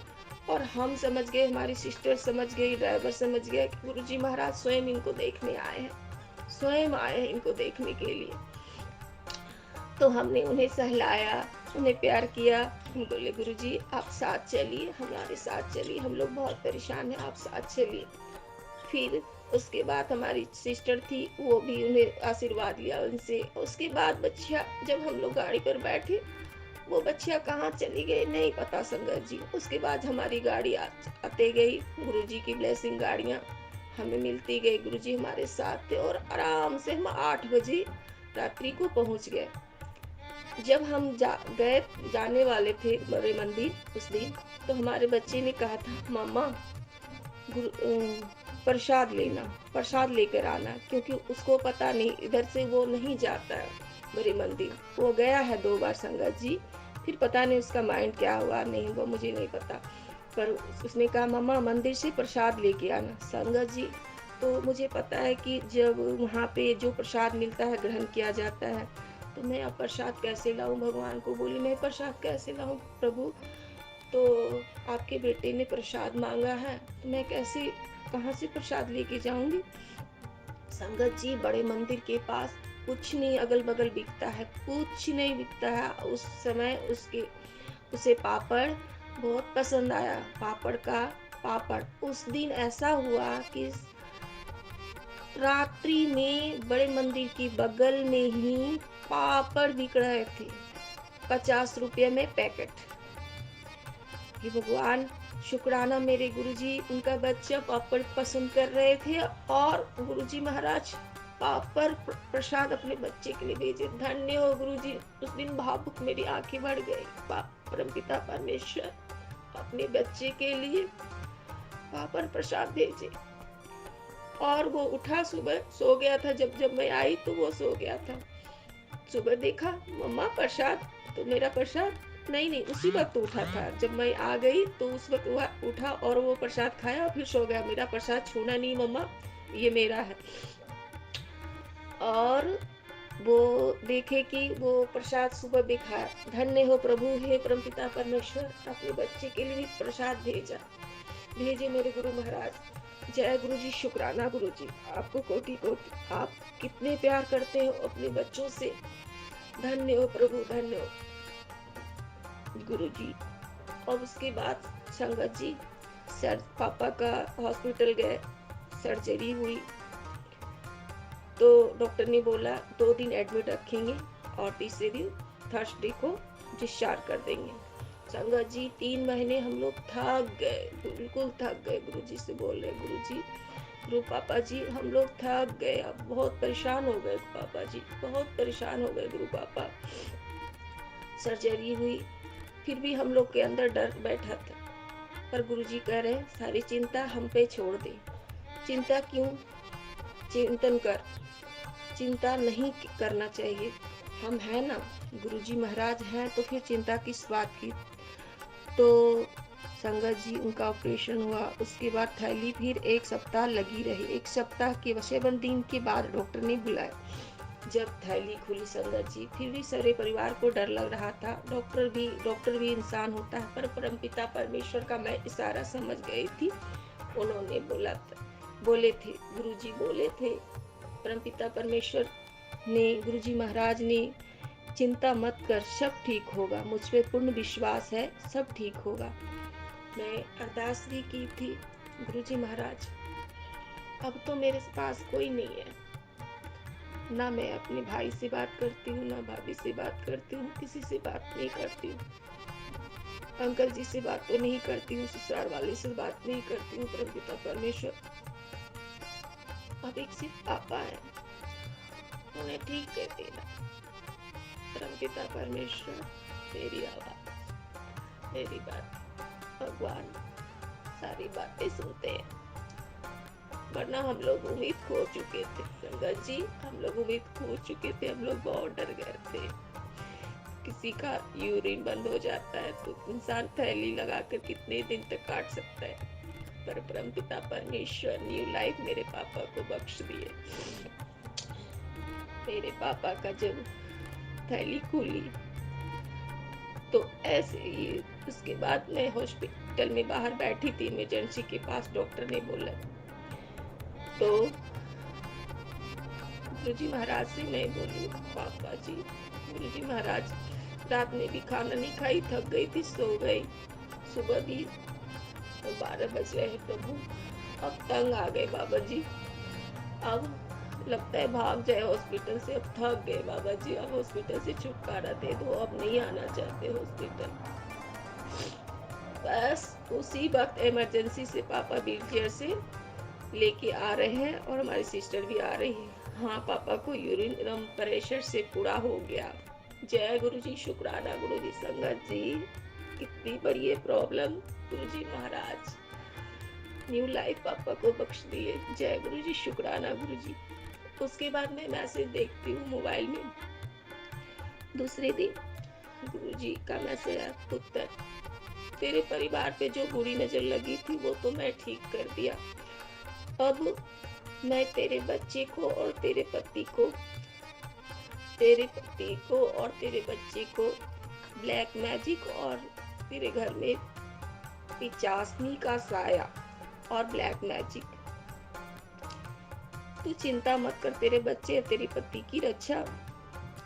और हम समझ गए, हमारी सिस्टर समझ गई, ड्राइवर समझ गया कि गुरुजी महाराज स्वयं इनको देखने आए हैं, स्वयं आए हैं इनको देखने के लिए। तो हमने उन्हें सहलाया, उन्हें प्यार किया। हम बोले गुरुजी आप साथ चलिए, हमारे साथ चलिए, हम लोग बहुत परेशान हैं, आप साथ चलिए। फिर उसके बाद हमारी सिस्टर थी, वो भी उन्हें आशीर्वाद लिया उनसे। उसके बाद बच्चिया, जब हम लोग गाड़ी पर बैठे वो बच्चियाँ कहाँ चली गई नहीं पता संगत जी। उसके बाद हमारी गाड़ी आते गई, गुरुजी की ब्लेसिंग गाड़ियाँ हमें मिलती गई। गुरुजी हमारे साथ थे और आराम से हम 8 बजे रात्रि को पहुँच गए। जब हम जाने वाले थे बड़े मंदिर उस दिन, तो हमारे बच्चे ने कहा था मम्मा प्रसाद लेना, प्रसाद लेकर आना, क्योंकि उसको पता नहीं इधर से वो नहीं जाता है बड़े मंदिर। वो गया है 2 बार संगत जी, फिर पता नहीं उसका माइंड क्या हुआ नहीं हुआ मुझे नहीं पता, पर उसने कहा मम्मा मंदिर से प्रसाद लेके आना। संगत जी तो मुझे पता है कि जब वहाँ पे जो प्रसाद मिलता है ग्रहण किया जाता है, तो मैं अब प्रसाद कैसे लाऊं? भगवान को बोली मैं प्रसाद कैसे लाऊं प्रभु, तो आपके बेटे ने प्रसाद मांगा है, तो मैं कैसे कहाँ से प्रसाद लेके जाऊंगी? संगत जी बड़े मंदिर के पास कुछ नहीं अगल बगल बिकता है, कुछ नहीं बिकता है। उस समय उसे पापड़ बहुत पसंद आया, पापड़ का पापड़। उस दिन ऐसा हुआ कि रात्रि में बड़े मंदिर की बगल में ही पापड़ बिक रहे थे, 50 रुपये में पैकेट। हे भगवान, शुक्राना मेरे गुरुजी, उनका बच्चा पापड़ पसंद कर रहे थे और गुरुजी महाराज पापड़ प्रसाद अपने बच्चे के लिए भेजे। धन्य हो गुरुजी। उस दिन भावुक मेरी आंखें भर गई। परमपिता परमेश्वर अपने बच्चे के लिए पापड़ प्रसाद भेजे। और वो उठा, सुबह सो गया था, जब मैं आई तो वो सो गया था। सुबह देखा मम्मा प्रसाद, तो मेरा प्रसाद नहीं उसी वक्त उठा था। जब मैं आ गई तो उस वक्त वह उठा और वो प्रसाद खाया और फिर सो गया। मेरा प्रसाद छूना नहीं मम्मा, ये मेरा है। और वो देखे कि वो प्रसाद सुबह भी खाया। धन्य हो प्रभु, हे परमपिता परमेश्वर, अपने बच्चे के लिए प्रसाद भेजे मेरे गुरु महाराज। जय गुरु जी, शुक्राना गुरु जी, आपको कोटि कोटि। आप कितने प्यार करते हो अपने बच्चों से। धन्य हो प्रभु, धन्य हो गुरु जी। और उसके बाद संगत जी सर पापा का हॉस्पिटल गए, सर्जरी हुई, तो डॉक्टर ने बोला 2 दिन एडमिट रखेंगे और तीसरे दिन थर्सडे को डिस्चार्ज कर देंगे। संगत जी 3 महीने हम लोग थक गए, बिल्कुल थक गए। गुरुजी से बोल रहे गुरुजी, गुरु पापा जी हम लोग थक गए, अब बहुत परेशान हो गए पापा जी, बहुत परेशान हो गए गुरु पापा। सर्जरी हुई, फिर भी हम लोग के अंदर डर बैठा था, पर गुरुजी कह रहे सारी चिंता हम पे छोड़ दे। चिंता क्यों? चिंतन कर, चिंता नहीं करना चाहिए। हम हैं ना, गुरुजी महाराज हैं, तो फिर चिंता किस बात की। तो संगत जी उनका ऑपरेशन हुआ, उसके बाद थैली फिर 1 सप्ताह लगी रही। 1 सप्ताह के 7 दिन के बाद डॉक्टर ने बुलाया। जब थैली खुली संगत जी, फिर भी सारे परिवार को डर लग रहा था। डॉक्टर भी इंसान होता है, पर परमपिता परमेश्वर का मैं इशारा समझ गई थी। उन्होंने बोले थे गुरुजी, बोले थे परमपिता परमेश्वर ने, गुरुजी महाराज ने, चिंता मत कर, सब ठीक होगा, मुझ पे पूर्ण विश्वास है, सब ठीक होगा। मैं अरदास भी की थी, गुरुजी महाराज अब तो मेरे पास कोई नहीं है, ना मैं अपने भाई से बात करती हूँ, ना भाभी से बात करती हूँ, किसी से बात नहीं करती हूँ। अंकल जी से बात तो नहीं करती हूँ, ससुराल वाले से बात नहीं करती हूँ। परमपिता परमेश्वर अब एक सिर्फ पापा है, उन्हें ठीक कर देना। परमपिता परमेश्वर मेरी आवाज, मेरी बात, भगवान सारी बातें सुनते हैं। वरना हम लोग उम्मीद खो चुके थे संगत जी, हम लोग उम्मीद खो चुके थे, हम लोग बहुत डर गए थे। किसी का यूरिन बंद हो जाता है तो इंसान थैली लगाकर कितने दिन तक काट सकता है, पर परमपिता परमेश्वर न्यू लाइफ मेरे पापा को बख्श दिए। मेरे पापा का जब थैली खुली तो ऐसे ही, उसके बाद मैं हॉस्पिटल में बाहर बैठी थी इमरजेंसी के पास, डॉक्टर ने बोला, तो गुरुजी महाराज से मैं बोली पापा जी, गुरुजी महाराज रात में भी खाना नहीं खाई, थक गई थी, सो गई। सुबह भी 12 बज रहे प्रभु, अब तंग आ गए बाबा जी, अब लगता है भाग जाए हॉस्पिटल से। अब थक गए बाबा जी, अब हॉस्पिटल से छुटकारा दे दो, अब नहीं आना चाहते हॉस्पिटल। बस उसी वक्त इमरजेंसी से पापा व्हीलचेयर से लेके आ रहे हैं और हमारी सिस्टर भी आ रही है। हाँ, पापा को यूरिन प्रेशर से पूरा हो गया। जय गुरु जी, शुक्राना गुरु जी। संगत जी, कितनी बड़ी है प्रॉब्लम, गुरु जी महाराज न्यू लाइफ पापा को बख्श दिए। जय गुरु जी, शुक्राना गुरु जी। उसके बाद मैं मैसेज देखती हूँ मोबाइल में, दूसरे दिन गुरु जी का मैसेज आया, पुत्र तेरे परिवार पे जो बुरी नजर लगी थी वो तो मैं ठीक कर दिया। अब मैं तेरे बच्चे को और तेरे पति को और तेरे बच्चे को ब्लैक मैजिक और तेरे घर में पिचासनी का साया और ब्लैक मैजिक, तू चिंता मत कर। तेरे बच्चे और तेरे पति की रक्षा,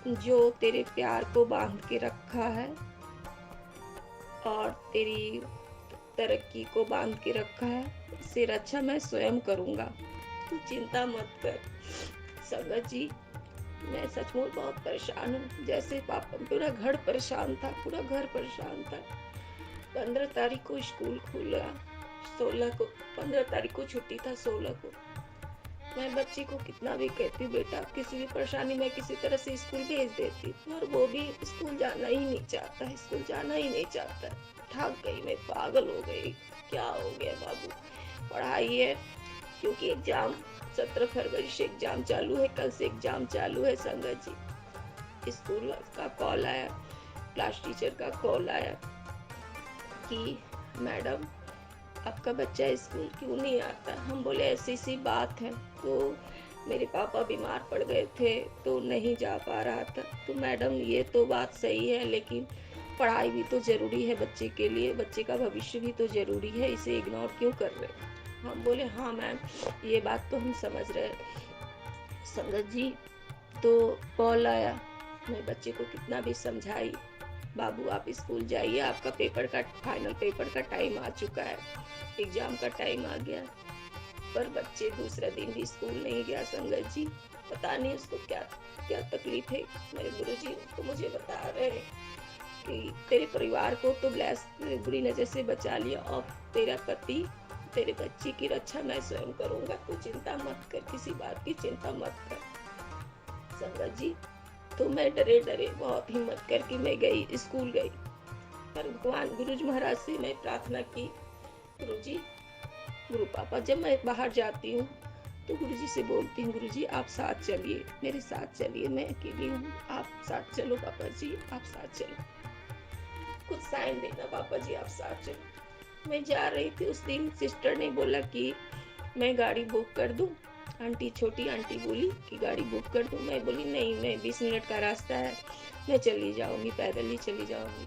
जो तेरे प्यार को बांध के रखा है और तेरी तरक्की को बांध के रखा है, इससे रक्षा मैं स्वयं करूंगा, तू चिंता मत कर। संगत जी, मैं सचमुच बहुत परेशान हूँ। जैसे पापा, पूरा घर परेशान था, पूरा घर परेशान था। 15 तारीख को स्कूल खुला, 16 को 15 तारीख को छुट्टी था, 16 को मैं बच्ची को कितना भी कहती हूँ, बेटा किसी भी परेशानी में किसी तरह से स्कूल भेज देती, और वो भी स्कूल जाना ही नहीं चाहता, स्कूल जाना ही नहीं चाहता। थक गई मैं, पागल हो गई। क्या हो गया बाबू, पढ़ाई है, क्योंकि एग्जाम 17 फरवरी से एग्जाम चालू है, कल से एग्जाम चालू है। संगत जी, स्कूल का कॉल आया, क्लास टीचर का कॉल आया कि मैडम आपका बच्चा स्कूल क्यों नहीं आता। हम बोले ऐसी सी बात है, तो मेरे पापा बीमार पड़ गए थे तो नहीं जा पा रहा था। तो मैडम ये तो बात सही है, लेकिन पढ़ाई भी तो जरूरी है बच्चे के लिए, बच्चे का भविष्य भी तो जरूरी है, इसे इग्नोर क्यों कर रहे। हम बोले हाँ मैम, ये बात तो हम समझ रहे। संगत जी, तो कॉल आया, मैं बच्चे को कितना भी समझाई, बाबू आप स्कूल जाइए, आपका फाइनल पेपर का टाइम आ चुका है, एग्जाम का टाइम आ गया। पर बच्चे दूसरा दिन भी स्कूल नहीं गया। संगत जी, पता नहीं उसको क्या क्या तकलीफ है। मेरे गुरुजी तो मुझे बता रहे हैं कि तेरे परिवार को तो बुरी नजर से बचा लिया, और तेरा पति, तेरे बच्चे की रक्षा मैं स्वयं करूंगा, तू चिंता मत कर, किसी बात की चिंता मत कर। संगत जी, तो मैं डरे बहुत हिम्मत करके मैं गई, स्कूल गई। पर भगवान गुरुजी महाराज से मैं प्रार्थना की, गुरुजी, गुरु पापा, जब मैं बाहर जाती हूँ तो गुरुजी से बोलती हूँ, गुरुजी आप साथ चलिए, मेरे साथ चलिए, मैं अकेली हूँ, आप साथ चलो पापा जी, आप साथ चलो, कुछ साइन देना पापा जी, आप साथ चलो। मैं जा रही थी, उस दिन सिस्टर ने बोला कि मैं गाड़ी बुक कर दूं। आंटी, छोटी आंटी बोली कि गाड़ी बुक कर दूं। मैं बोली नहीं, मैं 20 मिनट का रास्ता है, मैं चली जाऊंगी, पैदल ही चली जाऊंगी।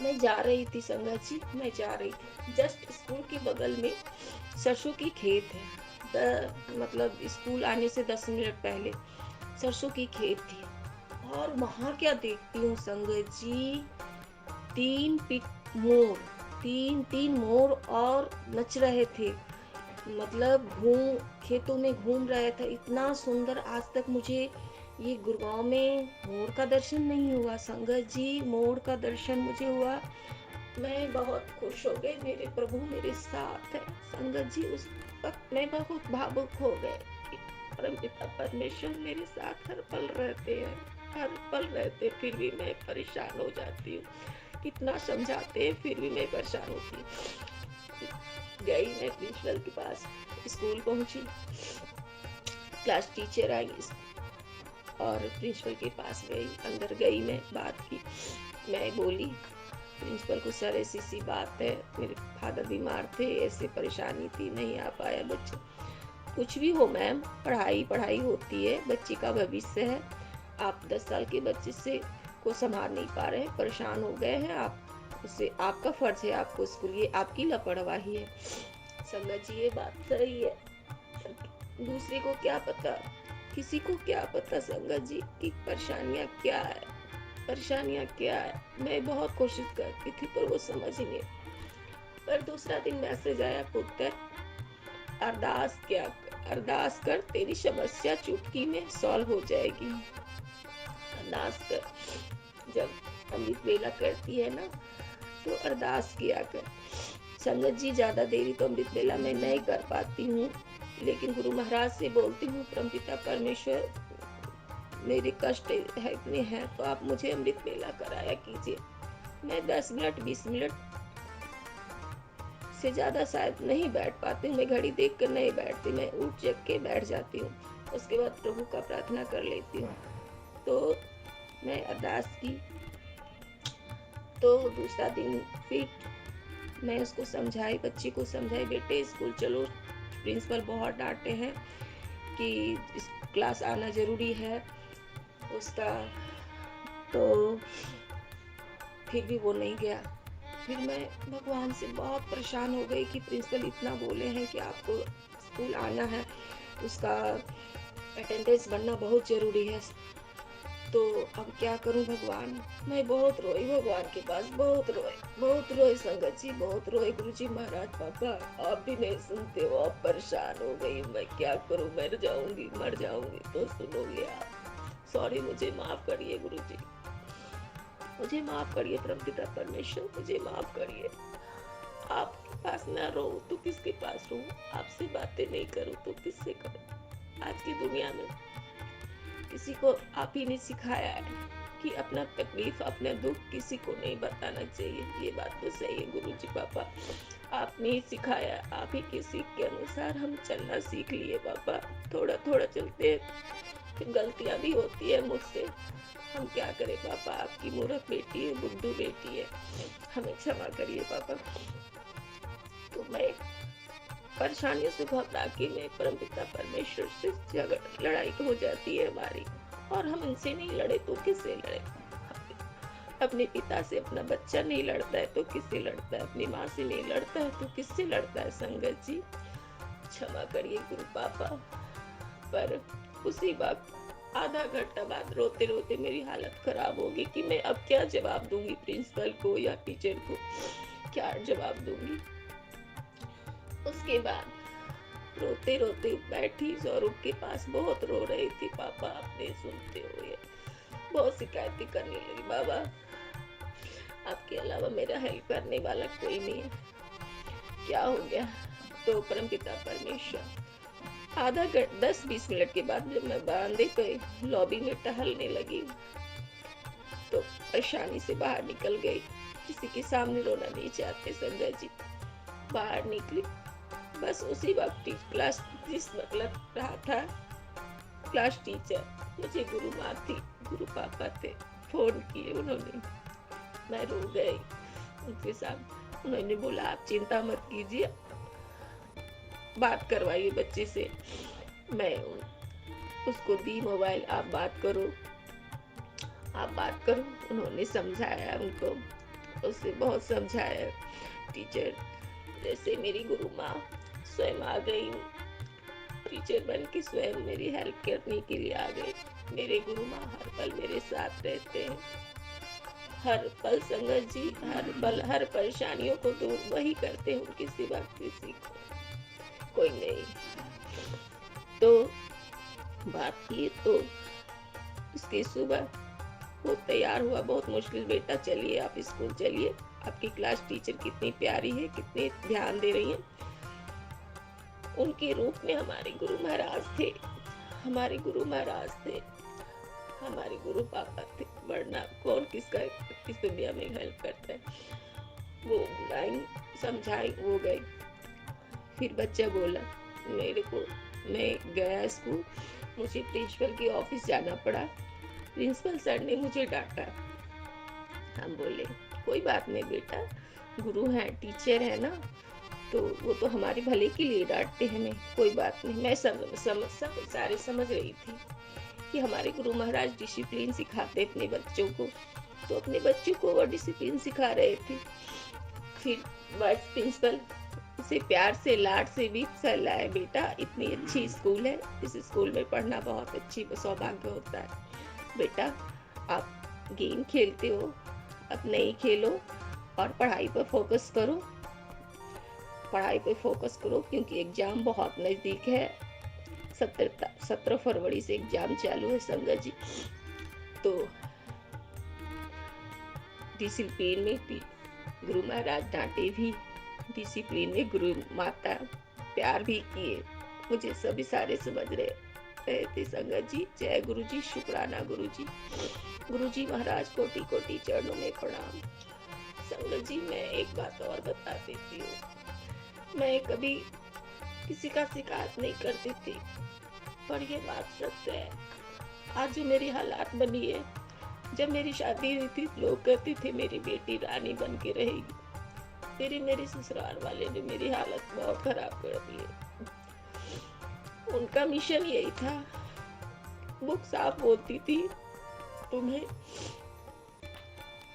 मैं जा रही थी संगत जी, मैं जा रही थी, जस्ट स्कूल के बगल में सरसों की खेत है, मतलब स्कूल आने से 10 मिनट पहले सरसों की खेत थी। और वहां क्या देखती हूँ संगत जी, तीन मोर और नच रहे थे, मतलब खेतों में घूम रहे थे। इतना सुंदर, आज तक मुझे ये गुड़गांव में मोर का दर्शन नहीं हुआ। संगत जी, मोर का दर्शन मुझे हुआ, मैं बहुत खुश हो गई, मेरे प्रभु मेरे साथ है। संगत जी, उस वक्त मैं बहुत भावुक हो गए कि परमपिता परमेश्वर मेरे साथ हर पल रहते हैं, हर पल रहते, फिर भी मैं परेशान हो जाती हूँ। कितना समझाते हैं फिर भी मैं परेशान होती हूँ। गई मैं प्रिंसिपल के पास, स्कूल पहुंची, क्लास टीचर आई और प्रिंसिपल के पास गई, अंदर गई, मैं बात की, मैं बोली प्रिंसिपल को, सर ऐसी सी बात है, मेरे फादर बीमार थे, ऐसे परेशानी थी, नहीं आ पाया बच्चा। कुछ भी हो मैम, पढ़ाई होती है, बच्चे का भविष्य है, आप 10 साल के बच्चे से को संभाल नहीं पा रहे हैं, परेशान हो गए हैं आप, उससे आपका फर्ज है आपको स्कूल, ये आपकी लापरवाही है। संगत जी, ये बात सही है, दूसरे को क्या पता, किसी को क्या पता संगत जी कि परेशानियां क्या है। मैं बहुत कोशिश करती थी पर वो समझ ही नहीं। पर दूसरा दिन मैसेज आया, पुत्र अरदास क्या कर, अरदास कर, तेरी समस्या चुटकी में सॉल्व हो जाएगी। अरदास कर। जब अमृत वेला करती है ना तो अरदास किया कर। संगत जी, ज़्यादा देरी तो अमृत वेला में नहीं कर पाती हूँ, लेकिन गुरु महाराज से बोलती हूँ, परमपिता परमेश्वर मेरे कष्ट है इतने हैं तो आप मुझे अमृत वेला कराया कीजिए। मैं 10 मिनट 20 मिनट से ज़्यादा शायद नहीं बैठ पाती हूँ, मैं घड़ी देख कर नहीं बैठती, मैं उठ जग के बैठ जाती हूँ। उसके बाद प्रभु का प्रार्थना कर लेती हूँ। तो मैं अरदास की तो दूसरा दिन फिर मैं उसको समझाई, बच्ची को समझाई, बेटे स्कूल चलो, प्रिंसिपल बहुत डांटे हैं कि इस क्लास आना ज़रूरी है उसका। तो फिर भी वो नहीं गया। फिर मैं भगवान से बहुत परेशान हो गई कि प्रिंसिपल इतना बोले हैं कि आपको स्कूल आना है, उसका अटेंडेंस बनना बहुत ज़रूरी है। तो अब क्या करूं भगवान। मैं बहुत रोई भगवान के पास, बहुत रोई संगत जी, बहुत रोई। गुरुजी महाराज पापा आप भी नहीं सुनते हो, आप परेशान हो गई, मैं क्या करूं, मर जाऊंगी तो सुनोगे आप। सॉरी, मुझे माफ करिए गुरुजी, मुझे माफ करिए परमपिता परमेश्वर, मुझे माफ करिए। आपके पास ना रहूं तो किसके पास रहूं, आपसे बातें नहीं करूं तो किससे करूं। आज की दुनिया में किसी को आप ही ने सिखाया है कि अपना तकलीफ, अपना दुख किसी को नहीं बताना चाहिए। ये बात तो सही है गुरुजी पापा, आपने ही सिखाया, आप ही के सीख के अनुसार हम चलना सीख लिए पापा। थोड़ा थोड़ा चलते हैं, फिर गलतियां भी होती है मुझसे, हम क्या करें पापा, आपकी मूर्ख बेटी है, बुद्धू बेटी है, हमें क्षमा करिए पापा। तो मैं परेशानियों से घबरा के मैं परमपिता परमेश्वर से लड़ाई हो जाती है हमारी, और हम इनसे नहीं लड़े तो किससे लड़े। अपने पिता से अपना बच्चा नहीं लड़ता है तो किससे लड़ता है, अपनी माँ से नहीं लड़ता है तो किससे लड़ता है। संगत जी क्षमा करिए गुरु पापा। पर उसी वक्त आधा घंटा बाद रोते रोते मेरी हालत खराब होगी कि मैं अब क्या जवाब दूंगी प्रिंसिपल को या टीचर को, क्या जवाब दूंगी। उसके बाद रोते रोते बैठी सौरभ के पास, बहुत रो रही थी। पापा आपने सुनते हुए बहुत शिकायतें करने लगी, बाबा आपके अलावा मेरा हेल्प करने वाला कोई नहीं है, क्या हो गया। तो परमपिता परमेश्वर आधा 10-20 मिनट के बाद जब मैं बरामदे पे लॉबी में टहलने लगी तो परेशानी से बाहर निकल गई। किसी के सामने रोना नहीं चाहते संजय जी। बाहर निकली, बस उसी वक्त क्लास जिस लग रहा था क्लास टीचर मुझे गुरु माँ थी, गुरु पापा थे, फोन किए उन्होंने, मैं रो गई उनके साथ। उन्होंने बोला आप चिंता मत कीजिए, बात करवाइए बच्चे से। मैं उसको दी मोबाइल, आप बात करो। उन्होंने समझाया उनको, उससे बहुत समझाया। टीचर जैसे मेरी गुरु माँ स्वयं आ गई, टीचर बन के स्वयं मेरी हेल्प करने के लिए आ गए। मेरे गुरु माँ हर पल मेरे साथ रहते हैं, हर पल संगत जी, हर पल हर परेशानियों को दूर वही करते हैं, उनके सिवा किसी को कोई नहीं। तो बात की तो उसके सुबह वो तैयार हुआ, बहुत मुश्किल, बेटा चलिए आप स्कूल चलिए, आपकी क्लास टीचर कितनी प्यारी है, कितने ध्यान दे रही है। उनके रूप में हमारे गुरु महाराज थे, हमारे गुरु पापा थे, वरना कौन किसका इस दुनिया में हेल्प करता है। वो बुलाई, समझाई, वो गई। फिर बच्चा बोला मेरे को, मैं गया स्कूल, मुझे प्रिंसिपल की ऑफिस जाना पड़ा, प्रिंसिपल सर ने मुझे डांटा। हम बोले कोई बात नहीं बेटा, गुरु हैं, टीचर है ना, तो वो तो हमारे भले के लिए डांटते हैं, हमें कोई बात नहीं। मैं सारे समझ रही थी कि हमारे गुरु महाराज डिसिप्लिन सिखाते अपने बच्चों को, तो अपने बच्चों को वो डिसिप्लिन सिखा रहे थे। फिर वाइस प्रिंसिपल उसे प्यार से लाड से भी सलाह, बेटा इतनी अच्छी स्कूल है, इस स्कूल में पढ़ना बहुत अच्छी सौभाग्य होता है। बेटा आप गेम खेलते हो, अब नहीं खेलो और पढ़ाई पर फोकस करो, क्योंकि एग्जाम बहुत नज़दीक है 17 फरवरी से एग्जाम चालू है संगत जी। तो डिसिप्लिन में भी गुरु महाराज डांटे भी, डिसिप्लिन में गुरु माता प्यार भी किए, मुझे सभी सारे समझ रहे थे संगत जी। जय गुरु जी, शुक्राना गुरु जी। गुरु जी महाराज कोटि कोटि चरणों में प्रणाम। संगत जी मैं एक बात और बता देती हूँ, मैं कभी किसी का शिकायत नहीं करती थी, पर ये बात सत्य है। आज जो मेरी हालात बनी है, जब मेरी शादी हुई थी लोग कहते थे मेरी बेटी रानी बन के रहेगी, फिर मेरे ससुराल वाले ने मेरी हालत बहुत खराब कर दी है। उनका मिशन यही था, बुक साफ बोलती थी तुम्हें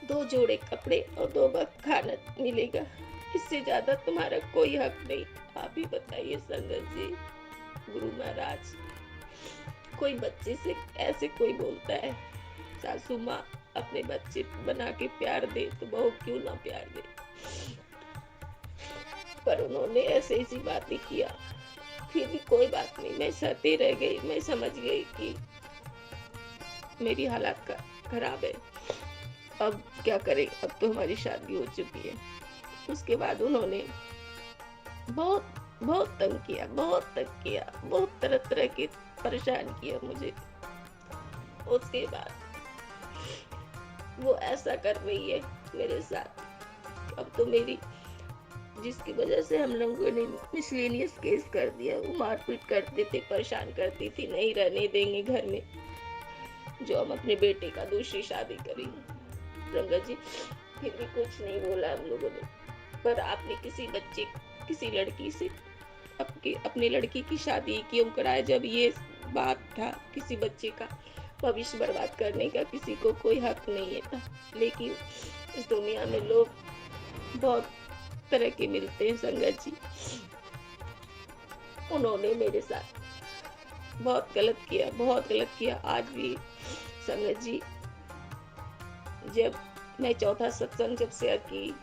2 जोड़े कपड़े और 2 वक्त खाना मिलेगा, इससे ज्यादा तुम्हारा कोई हक नहीं। आप ही बताइए संगत जी। गुरु महाराज, कोई बच्चे से ऐसे कोई बोलता है, सासू माँ अपने बच्चे बना के प्यार दे तो बहू क्यों ना प्यार दे, पर उन्होंने ऐसे ऐसी बातें किया। फिर भी कोई बात नहीं, मैं सहती रह गई। मैं समझ गई कि मेरी हालत खराब है, अब क्या करें, अब तो हमारी शादी हो चुकी है। उसके बाद उन्होंने बहुत तंग किया, बहुत तरह तरह के परेशान किया मुझे। उसके बाद वो ऐसा कर रही है मेरे साथ, अब तो मेरी, जिसकी वजह से हम लोगों ने मिसलेनियस केस कर दिया। वो मारपीट करते थे, परेशान करती थी, नहीं रहने देंगे घर में जो हम अपने बेटे का दूसरी शादी करेंगे। संगत जी फिर भी कुछ नहीं बोला हम लोगों ने, पर आपने किसी लड़की से अपने लड़की की शादी क्यों कराया, जब ये बात था किसी बच्चे का भविष्य बर्बाद करने का किसी को कोई हक नहीं था। लेकिन इस दुनिया में लोग बहुत तरह के मिलते हैं संगत जी। उन्होंने मेरे साथ बहुत गलत किया। आज भी संगत जी, जब मैं चौथा सत्संग जब शेयर की,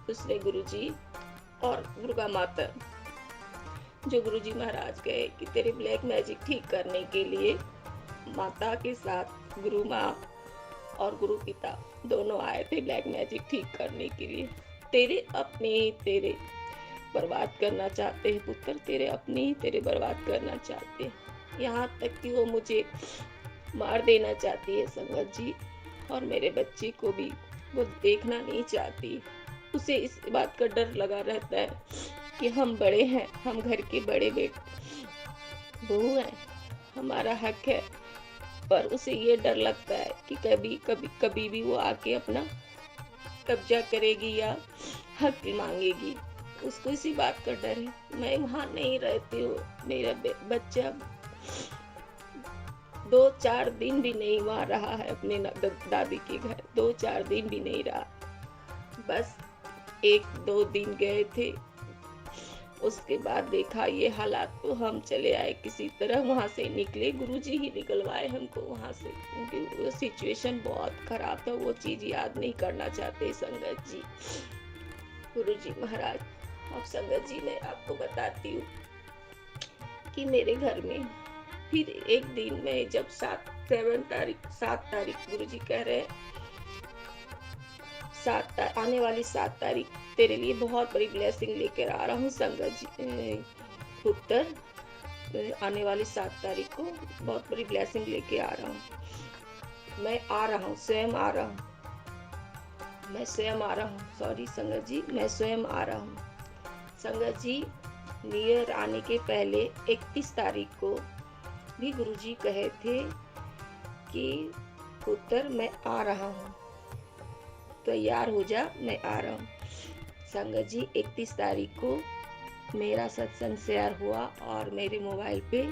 उसने गुरुजी और दुर्गा माता, जो गुरुजी महाराज कहे कि तेरे ब्लैक मैजिक ठीक करने के लिए माता के साथ गुरु माँ और गुरु पिता दोनों आए थे ब्लैक मैजिक ठीक करने के लिए। तेरे बर्बाद करना चाहते हैं पुत्र, तेरे बर्बाद करना चाहते हैं। यहाँ तक कि वो मुझे मार देना चाहती है संगत जी, और मेरे बच्चे को भी वो देखना नहीं चाहती। उसे इस बात का डर लगा रहता है कि हम बड़े हैं, हम घर के बड़े बहू हैं, हमारा हक है, पर उसे ये डर लगता है कि कभी भी वो आके अपना कब्जा करेगी या हक मांगेगी। उसको इसी बात का डर है। मैं वहाँ नहीं रहती हूँ, मेरा बच्चा 2-4 दिन भी नहीं वहाँ रहा है अपने दादी के घर, 2-4 दिन भी नहीं रहा, बस 1-2 दिन गए थे। उसके बाद देखा ये हालात, तो हम चले आए, किसी तरह वहाँ से निकले। गुरुजी ही निकलवाए हमको वहाँ से, क्योंकि वो सिचुएशन बहुत खराब था। वो चीज याद नहीं करना चाहते संगत जी। गुरुजी महाराज, अब संगत जी मैं आपको बताती हूँ कि मेरे घर में फिर एक दिन में जब 7 तारीख गुरुजी कह रहे हैं आने वाली 7 तारीख तेरे लिए बहुत बड़ी ब्लेसिंग लेकर आ रहा हूँ संगत जी पुत्र, आने वाली 7 तारीख को बहुत बड़ी ब्लेसिंग लेके आ रहा हूँ। मैं आ रहा हूँ, स्वयं आ रहा हूँ, सॉरी संगत जी, मैं स्वयं आ रहा हूँ। संगत जी न्यू ईयर आने के पहले 31 तारीख को भी गुरुजी कहे थे कि पुत्र मैं आ रहा हूँ, तैयार हो जा, मैं आ रहा हूँ। संगत जी 31 तारीख को मेरा सत्संग शेयर हुआ और मेरे मोबाइल पे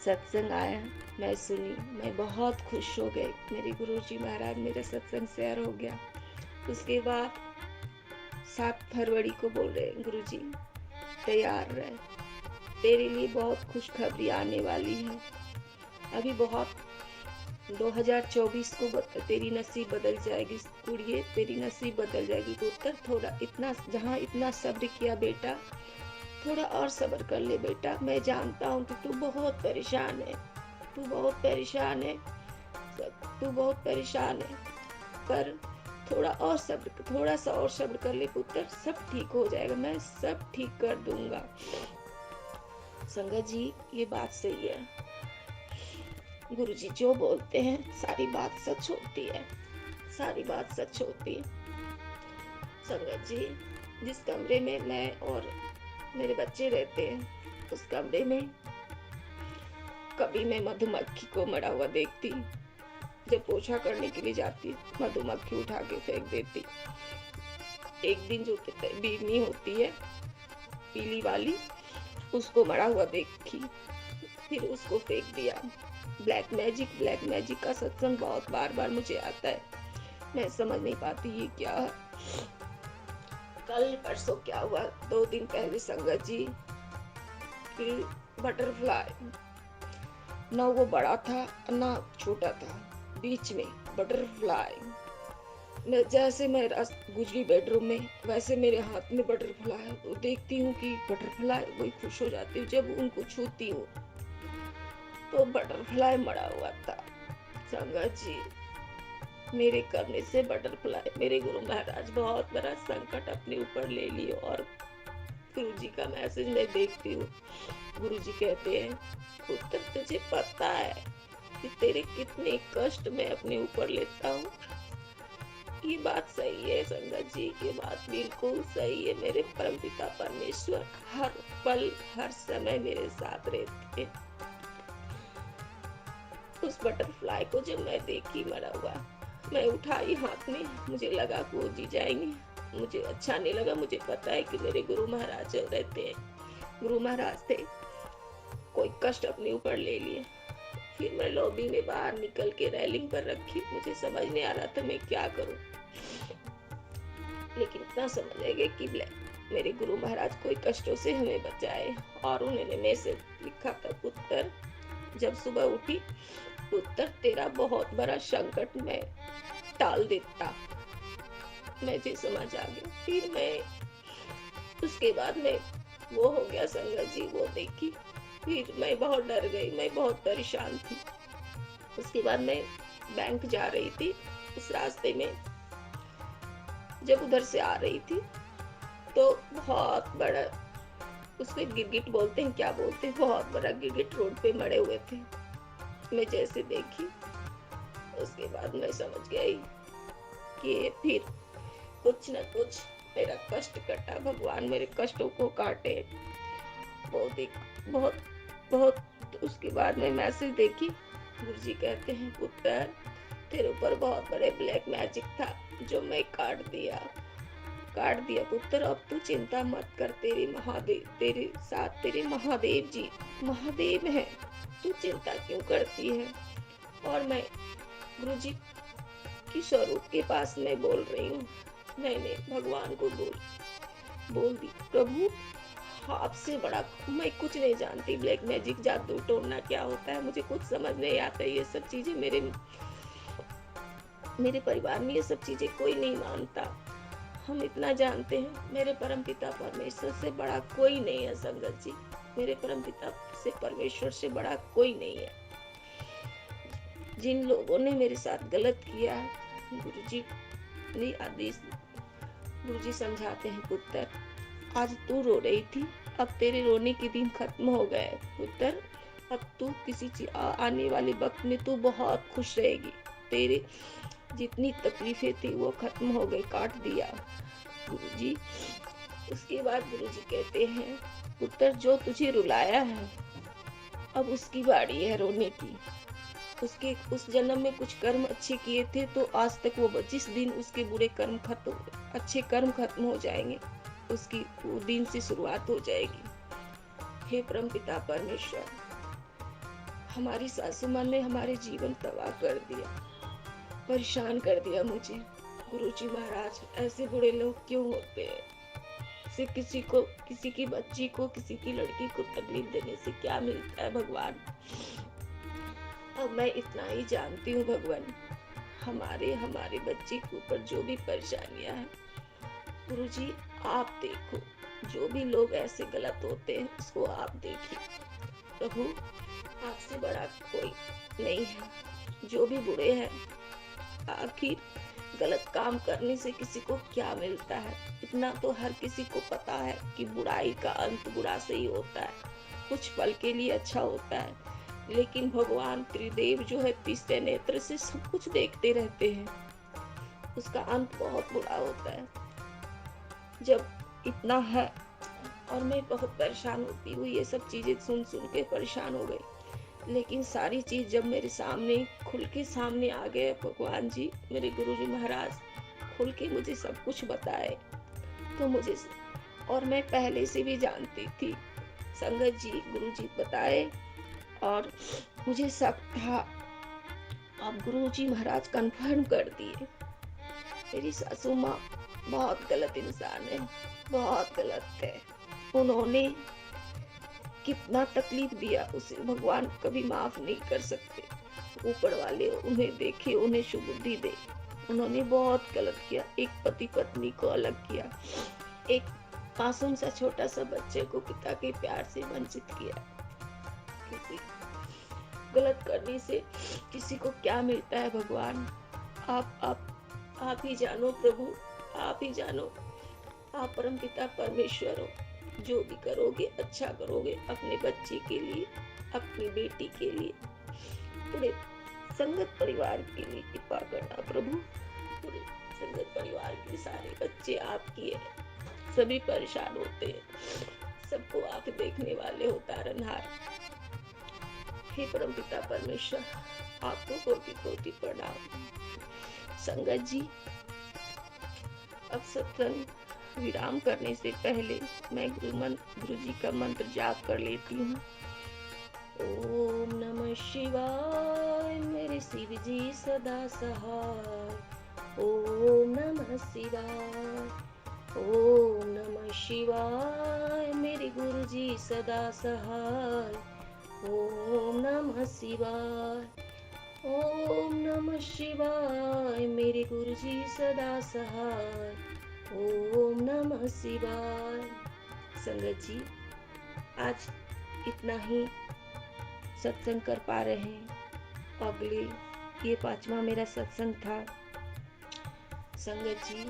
सत्संग आया, मैं सुनी, मैं बहुत खुश हो गई। मेरे गुरुजी महाराज मेरा सत्संग शेयर हो गया। उसके बाद 7 फरवरी को बोल रहे गुरुजी तैयार रहे, तेरे लिए बहुत खुशखबरी आने वाली है। अभी बहुत 2024 को तेरी नसीब बदल जाएगी कुड़िए, तेरी नसीब बदल जाएगी पुत्र। थोड़ा इतना, जहाँ इतना सब्र किया बेटा, थोड़ा और सब्र कर ले बेटा, मैं जानता हूँ कि तू बहुत परेशान है, तू बहुत परेशान है, तू बहुत परेशान है, पर थोड़ा सा और सब्र कर ले पुत्र, सब ठीक हो जाएगा, मैं सब ठीक कर दूंगा। संगत जी, ये बात सही है, गुरुजी जो बोलते हैं सारी बात सच होती है, सारी बात सच होती है। संगत जी, जिस कमरे में मैं और मेरे बच्चे रहते हैं, उस कमरे में कभी मैं मधुमक्खी को मरा हुआ देखती, जब पोछा करने के लिए जाती मधुमक्खी उठा के फेंक देती। एक दिन जो बीवनी होती है पीली वाली, उसको मरा हुआ देखी, फिर उसको फेंक दिया। ब्लैक मैजिक का सत्संग बहुत बार मुझे आता है, मैं समझ नहीं पाती ये क्या है। कल परसों क्या हुआ, 2 दिन पहले संगत जी, कि बटरफ्लाई ना वो बड़ा था ना छोटा था, बीच में बटरफ्लाई। जैसे मैं गुजरी बेडरूम में, वैसे मेरे हाथ में बटरफ्लाई, तो देखती हूँ कि बटरफ्लाई, वही खुश हो जाती हूँ जब उनको छूती हूँ, तो बटरफ्लाई मरा हुआ था। संगत जी, मेरे करने से बटरफ्लाई, मेरे गुरु महाराज बहुत बड़ा संकट अपने ऊपर ले लिए। और गुरुजी का मैसेज मैं देखती हूँ, गुरुजी कहते हैं, पुत्र तुझे पता है कि तेरे कितने कष्ट मैं अपने ऊपर लेता हूँ। ये बात सही है संगत जी, ये बात बिल्कुल सही है। मेरे परमपिता परमेश्वर हर पल हर समय मेरे साथ रहते हैं। उस बटरफ्लाई को जब मैं देखी मरा हुआ, मैं उठाई हाथ में, मुझे लगा कि वो जी जाएंगे, मुझे अच्छा नहीं लगा। मुझे पता है कि मेरे गुरु महाराज रहते हैं, गुरु महाराज थे, कोई कष्ट अपने ऊपर ले लिए। फिर मैं लॉबी में बाहर निकल के रेलिंग पर रखी, मुझे समझ नहीं आ रहा था मैं क्या करूं, लेकिन इतना समझ आ गया कि मेरे गुरु महाराज कोई कष्टों से हमें बचाए। और उन्होंने मैसेज लिखा था, पुत्र जब सुबह उठी, पुत्र तेरा बहुत बड़ा संकट मैं टाल देता। मुझे समझ आ गया। फिर मैं उसके बाद में वो हो गया संगत जी, वो देखी, फिर मैं बहुत डर गई, मैं बहुत परेशान थी। उसके बाद मैं बैंक जा रही थी, उस रास्ते में जब उधर से आ रही थी तो बहुत बड़ा, उसको गिरगिट बोलते हैं, क्या बोलते हैं, बहुत बड़ा गिरगिट रोड पे मरे हुए थे। मैं जैसे देखी, उसके बाद मैं समझ गई कि फिर कुछ न कुछ मेरा कष्ट कटा, भगवान मेरे कष्टों को काटे। बहुत बहुत उसके बाद में मैसेज देखी, गुरुजी कहते हैं, पुत्र तेरे ऊपर बहुत बड़े ब्लैक मैजिक था जो मैं काट दिया पुत्र। अब तू चिंता मत कर, तेरे साथ तेरे महादेव जी महादेव है, तू चिंता क्यों करती है। और मैं गुरुजी की स्वरूप के पास मैं बोल रही हूँ, मैंने भगवान को बोल दी, प्रभु आपसे बड़ा मैं कुछ नहीं जानती, ब्लैक मैजिक जादू टोना क्या होता है मुझे कुछ समझ नहीं आता। ये सब चीजें मेरे परिवार में ये सब चीजें कोई नहीं मानता। हम इतना जानते हैं, मेरे परमपिता परमेश्वर से बड़ा कोई नहीं है संगत जी, मेरे परमपिता से परमेश्वर से बड़ा कोई नहीं है। जिन लोगों ने मेरे साथ गलत किया, गुरुजी ने आदेश, गुरुजी समझाते हैं, पुत्र आज तू रो रही थी, अब तेरे रोने के दिन खत्म हो गए पुत्र। अब तू आने वाले वक्त में तू बहुत खुश रहेगी, तेरे जितनी तकलीफें थी वो खत्म हो गई, काट दिया गुरुजी। उसके बाद गुरुजी कहते हैं, पुत्र जो तुझे रुलाया है अब उसकी बारी है रोने की। उसके उस जन्म में कुछ कर्म अच्छे किए थे तो आज तक वो जिस दिन उसके बुरे कर्म अच्छे कर्म खत्म हो जाएंगे, उसकी वो दिन से शुरुआत हो जाएगी। हे परमपिता परमेश्वर, हमारी सासू माँ ने हमारे जीवन तबाह कर दिया, परेशान कर दिया मुझे। गुरुजी महाराज ऐसे बुरे लोग क्यों होते हैं? से किसी की बच्ची को, किसी की लड़की को तकलीफ देने से क्या मिलता है भगवान। अब मैं इतना ही जानती हूँ भगवान, हमारे बच्चे के ऊपर जो भी परेशानियां हैं, गुरुजी आप देखो, जो भी लोग ऐसे गलत होते हैं उसको आप देखिए। प्रभु, आपसे बड़ा कोई नहीं है। जो भी बुरे हैं, आखिर गलत काम करने से किसी को क्या मिलता है? इतना तो हर किसी को पता है कि बुराई का अंत बुरा से ही होता है, कुछ पल के लिए अच्छा होता है, लेकिन भगवान त्रिदेव जो है तीसरे नेत्र से सब कुछ देखते रहते हैं, उसका अंत बहुत बुरा होता है। जब इतना है, और मैं बहुत परेशान होती हूँ, ये सब चीजें सुन सुन के परेशान हो गई। लेकिन सारी चीज जब मेरे सामने खुल के सामने आ गए, भगवान जी, मेरे गुरुजी महाराज खुल के मुझे सब कुछ बताए, तो मुझे, और मैं पहले से भी जानती थी, संगत जी गुरुजी बताए और मुझे शक था। अब गुरुजी महाराज कंफर्म कर दिए। मेरी सासू माँ बहुत गलत इंसान है, बहुत गलत है। उन्होंने कितना तकलीफ दिया उसे भगवान कभी माफ नहीं कर सकते। ऊपर वाले उन्हें देखे, उन्हें सुबुद्धि दे। उन्होंने बहुत गलत किया, एक पति पत्नी को अलग किया, एक मासूम सा छोटा सा बच्चे को पिता के प्यार से वंचित किया। किसी गलत करने से किसी को क्या मिलता है भगवान? आप ही जानो प्रभु, आप ही जानो। आप परमपिता परमेश्वर हो। जो भी करोगे अच्छा करोगे, अपने बच्चे के लिए, अपनी बेटी के लिए, पूरे संगत परिवार के लिए कृपा करना प्रभु। पूरे संगत परिवार के सारे बच्चे आपकी है, सभी परेशान होते हैं, सबको आप देखने वाले हो तारनहार। हे परमपिता परमेश्वर, आपको कोटि कोटि प्रणाम। संगत जी, अब सत्संग विराम करने से पहले मैं गुरु जी का मंत्र जाप कर लेती हूँ। ओम नमः शिवाय मेरे शिव जी सदा सहाय। ओम नमः शिवाय। ओम नमः शिवाय मेरे गुरु जी सदा सहाय। ओम नमः शिवाय। ओम नमः शिवाय मेरे गुरु जी सदा सहाय। ओम नमः शिवाय। संगत जी, आज इतना ही सत्संग कर पा रहे हैं। अगले ये 5वां मेरा सत्संग था। संगत जी,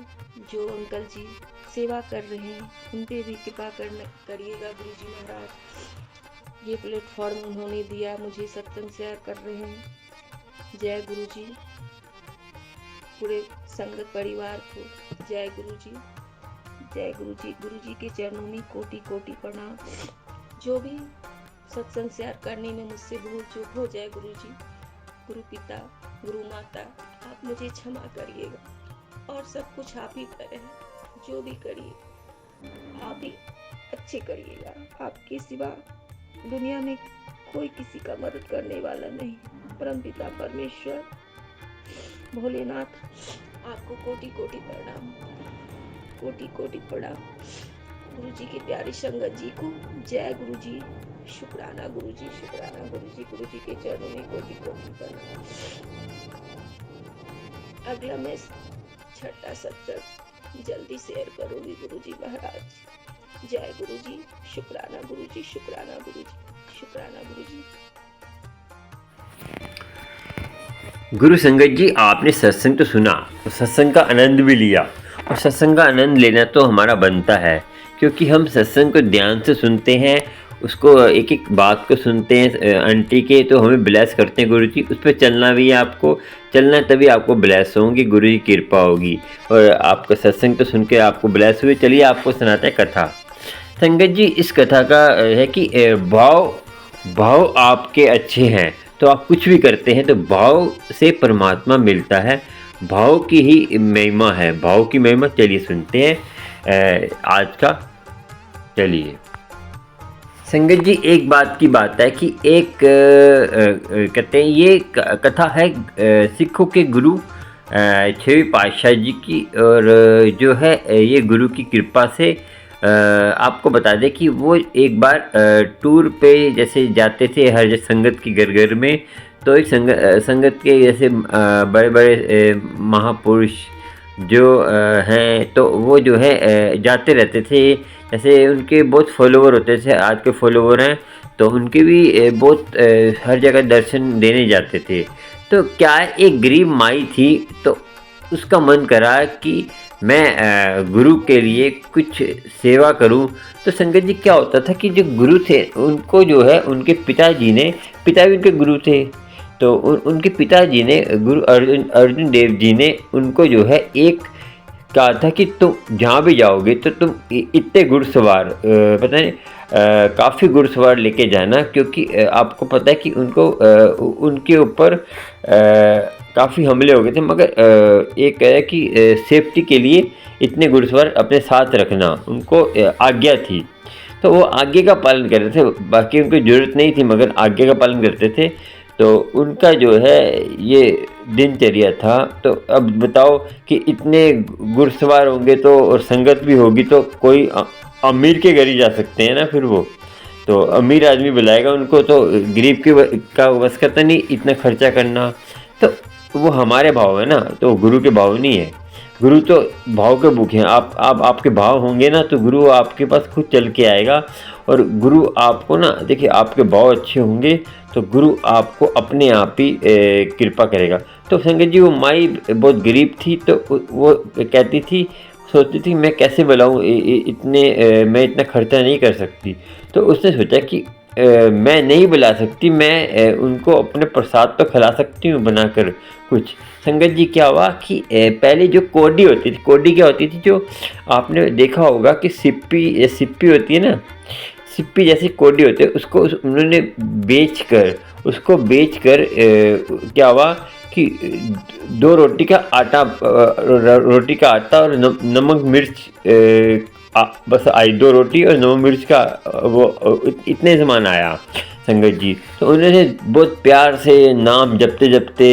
जो अंकल जी सेवा कर रहे हैं उन पे भी कृपा करिएगा गुरु जी महाराज। ये प्लेटफॉर्म उन्होंने दिया, मुझे सत्संग शेयर कर रहे हैं। जय गुरु जी। पूरे संगत परिवार को जय गुरु जी, जय गुरु जी। गुरु जी के चरणों में कोटि कोटि प्रणाम। जो भी सत्संग शेयर करने में मुझसे भूल चूक हो, जय गुरु जी, गुरु पिता, गुरु माता, आप मुझे क्षमा करिएगा। और सब कुछ आप ही करें, जो भी करिए आप ही अच्छे करिएगा। आपके सिवा दुनिया में कोई किसी का मदद करने वाला नहीं। परमपिता परमेश्वर भोलेनाथ, आपको कोटि कोटि प्रणाम, कोटि कोटि प्रणाम। गुरु जी की प्यारी संगत जी को जय गुरु जी, शुक्राना गुरु जी, शुक्राना गुरु जी। गुरु जी के चरणों में कोटि कोटि प्रणाम। अगला मैं छठा सत्संग जल्दी शेयर करूंगी गुरु जी महाराज। जय गुरु जी, शुक्राना गुरु जी, शुक्राना गुरु जी, शुक्राना गुरु जी। गुरु संगत जी, आपने सत्संग तो सुना, तो सत्संग का आनंद भी लिया, और सत्संग का आनंद लेना तो हमारा बनता है, क्योंकि हम सत्संग को ध्यान से सुनते हैं, उसको एक एक बात को सुनते हैं आंटी के, तो हमें ब्लेस करते हैं गुरु जी। उस पर चलना भी है, आपको चलना, तभी आपको ब्लेस होंगी, गुरु जी की कृपा होगी। और आपका सत्संग तो सुन के आपको ब्लेस हुए। चलिए आपको सुनाते हैं कथा। संगत जी, इस कथा का है कि भाव आपके अच्छे हैं तो आप कुछ भी करते हैं तो भाव से परमात्मा मिलता है। भाव की ही महिमा है, भाव की महिमा। चलिए सुनते हैं आज का। चलिए संगत जी, एक बात की बात है कि एक कहते हैं ये कथा है सिखों के गुरु 6वें पातशाह जी की, और जो है ये गुरु की कृपा से आपको बता दें कि वो एक बार टूर पे जैसे जाते थे हर संगत की घर घर में, तो एक संगत के जैसे बड़े बड़े महापुरुष जो हैं तो वो जो है जाते रहते थे। जैसे उनके बहुत फॉलोवर होते थे, आज के फॉलोवर हैं तो उनके भी बहुत हर जगह दर्शन देने जाते थे। तो क्या है, एक गरीब माई थी तो उसका मन करा कि मैं गुरु के लिए कुछ सेवा करूं। तो संगत जी क्या होता था कि जो गुरु थे उनको जो है उनके पिताजी ने, पिता भी उनके गुरु थे, तो उनके पिताजी ने, गुरु अर्जुन देव जी ने उनको जो है एक कहा था कि तुम जहाँ भी जाओगे तो तुम इतने घुड़सवार, पता नहीं काफ़ी घुड़सवार लेके जाना, क्योंकि आपको पता है कि उनको उनके ऊपर काफ़ी हमले हो गए थे, मगर एक है कि सेफ्टी के लिए इतने घुड़सवार अपने साथ रखना उनको आज्ञा थी। तो वो आज्ञा का पालन कर रहे थे, बाकी उनको ज़रूरत नहीं थी मगर आज्ञा का पालन करते थे। तो उनका जो है ये दिनचर्या था। तो अब बताओ कि इतने घुड़सवार होंगे तो और संगत भी होगी तो कोई अमीर के घर ही जा सकते हैं ना फिर वो, तो अमीर आदमी बुलाएगा उनको, तो गरीब के का बस करता नहीं इतना खर्चा करना। तो वो हमारे भाव है ना, तो गुरु के भाव नहीं है। गुरु तो भाव के भूखे हैं। आप आपके भाव होंगे ना तो गुरु आपके पास खुद चल के आएगा। और गुरु आपको ना, देखिए आपके भाव अच्छे होंगे तो गुरु आपको अपने आप ही कृपा करेगा। तो संगत जी वो माई बहुत गरीब थी, तो वो कहती थी, सोचती थी मैं कैसे बुलाऊँ इतने, मैं इतना खर्चा नहीं कर सकती। तो उसने सोचा कि मैं नहीं बुला सकती, मैं उनको अपने प्रसाद तो खिला सकती हूँ बनाकर कुछ। संगत जी क्या हुआ कि पहले जो कोडी होती थी, कोडी क्या होती थी, जो आपने देखा होगा कि सिप्पी होती है ना, सिप्पी जैसी कोडी होती है, उसको उन्होंने उसको बेचकर क्या हुआ कि 2 रोटी का आटा और नमक मिर्च, बस आई 2 रोटी और नमक मिर्च का वो इतने सामान आया संगत जी। तो उन्होंने बहुत प्यार से नाम जपते जपते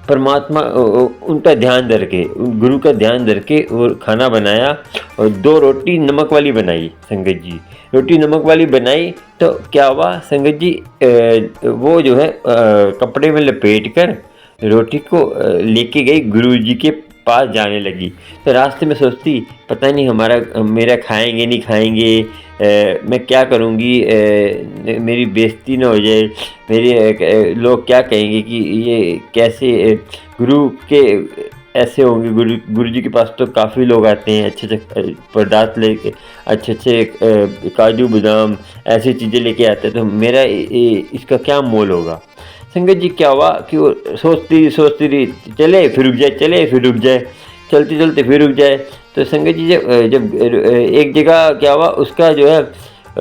परमात्मा उनका ध्यान धर के, गुरु का ध्यान धर के और खाना बनाया और 2 रोटी नमक वाली बनाई संगत जी। रोटी नमक वाली बनाई तो क्या हुआ संगत जी, वो जो है कपड़े में लपेट कर रोटी को लेके गई गुरु जी के पास जाने लगी। तो रास्ते में सोचती पता नहीं मेरा खाएंगे नहीं खाएंगे, मैं क्या करूँगी, मेरी बेइज्जती ना हो जाए, मेरे लोग क्या कहेंगे कि ये कैसे गुरु के ऐसे होंगे। गुरु जी के पास तो काफ़ी लोग आते हैं अच्छे अच्छे पदार्थ लेके, अच्छे काजू बादाम ऐसी चीज़ें लेके आते हैं, तो मेरा इसका क्या मोल होगा। संगत जी क्या हुआ कि वो सोचती रही, चले फिर रुक जाए, चलते फिर रुक जाए। तो संगत जी जब एक जगह क्या हुआ, उसका जो है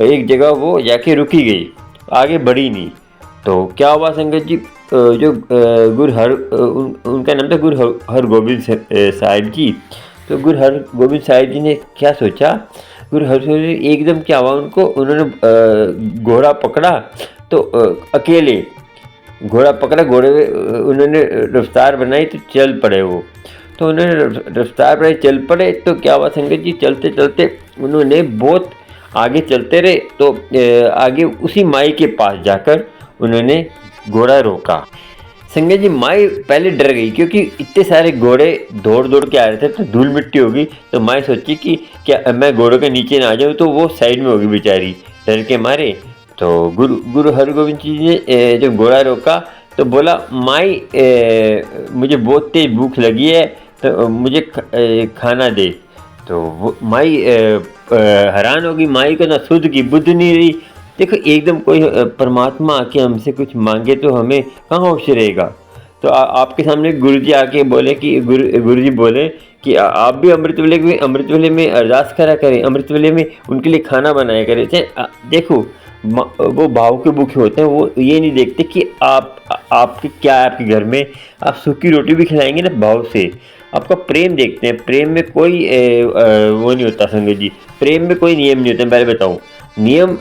एक जगह वो जाके रुकी गई, आगे बढ़ी नहीं। तो क्या हुआ संगत जी, जो उनका नाम था गुरु हरगोबिंद साहिब जी। तो गुरु हरगोबिंद साहिब जी ने क्या सोचा, गुरु हरगोबिंद एकदम क्या हुआ, उन्होंने घोड़ा पकड़ा, तो अकेले घोड़ा पकड़ा, घोड़े उन्होंने रफ्तार बनाई तो चल पड़े वो। तो उन्होंने रफ्तार बनाई चल पड़े, तो क्या हुआ संगत जी, चलते चलते उन्होंने बहुत आगे चलते रहे। तो आगे उसी माई के पास जाकर उन्होंने घोड़ा रोका। संगत जी माई पहले डर गई, क्योंकि इतने सारे घोड़े दौड़ के आ रहे थे तो धूल मिट्टी होगी। तो माई सोची कि क्या मैं घोड़ों के नीचे ना आ जाऊँ, तो वो साइड में होगी बेचारी डर के मारे। तो गुरु हरगोबिंद जी ने जब घोड़ा रोका तो बोला, माई मुझे बहुत तेज भूख लगी है, तो मुझे खाना दे। तो वो माई हैरान होगी, माई को ना सुध की बुद्ध नहीं रही। देखो एकदम कोई परमात्मा आके हमसे कुछ मांगे तो हमें कहाँ होश रहेगा। तो आपके सामने गुरु जी आके बोले कि गुरु जी बोले कि आप भी अमृत वेले में अरदास करा करें, अमृत वेले में उनके लिए खाना बनाया करें। देखो वो भाव के भूखे होते हैं, वो ये नहीं देखते कि आपके क्या है आपके घर में। आप सूखी रोटी भी खिलाएंगे ना भाव से, आपका प्रेम देखते हैं। प्रेम में कोई वो नहीं होता संगत जी, प्रेम में कोई नियम नहीं होता। पहले बताऊँ, नियम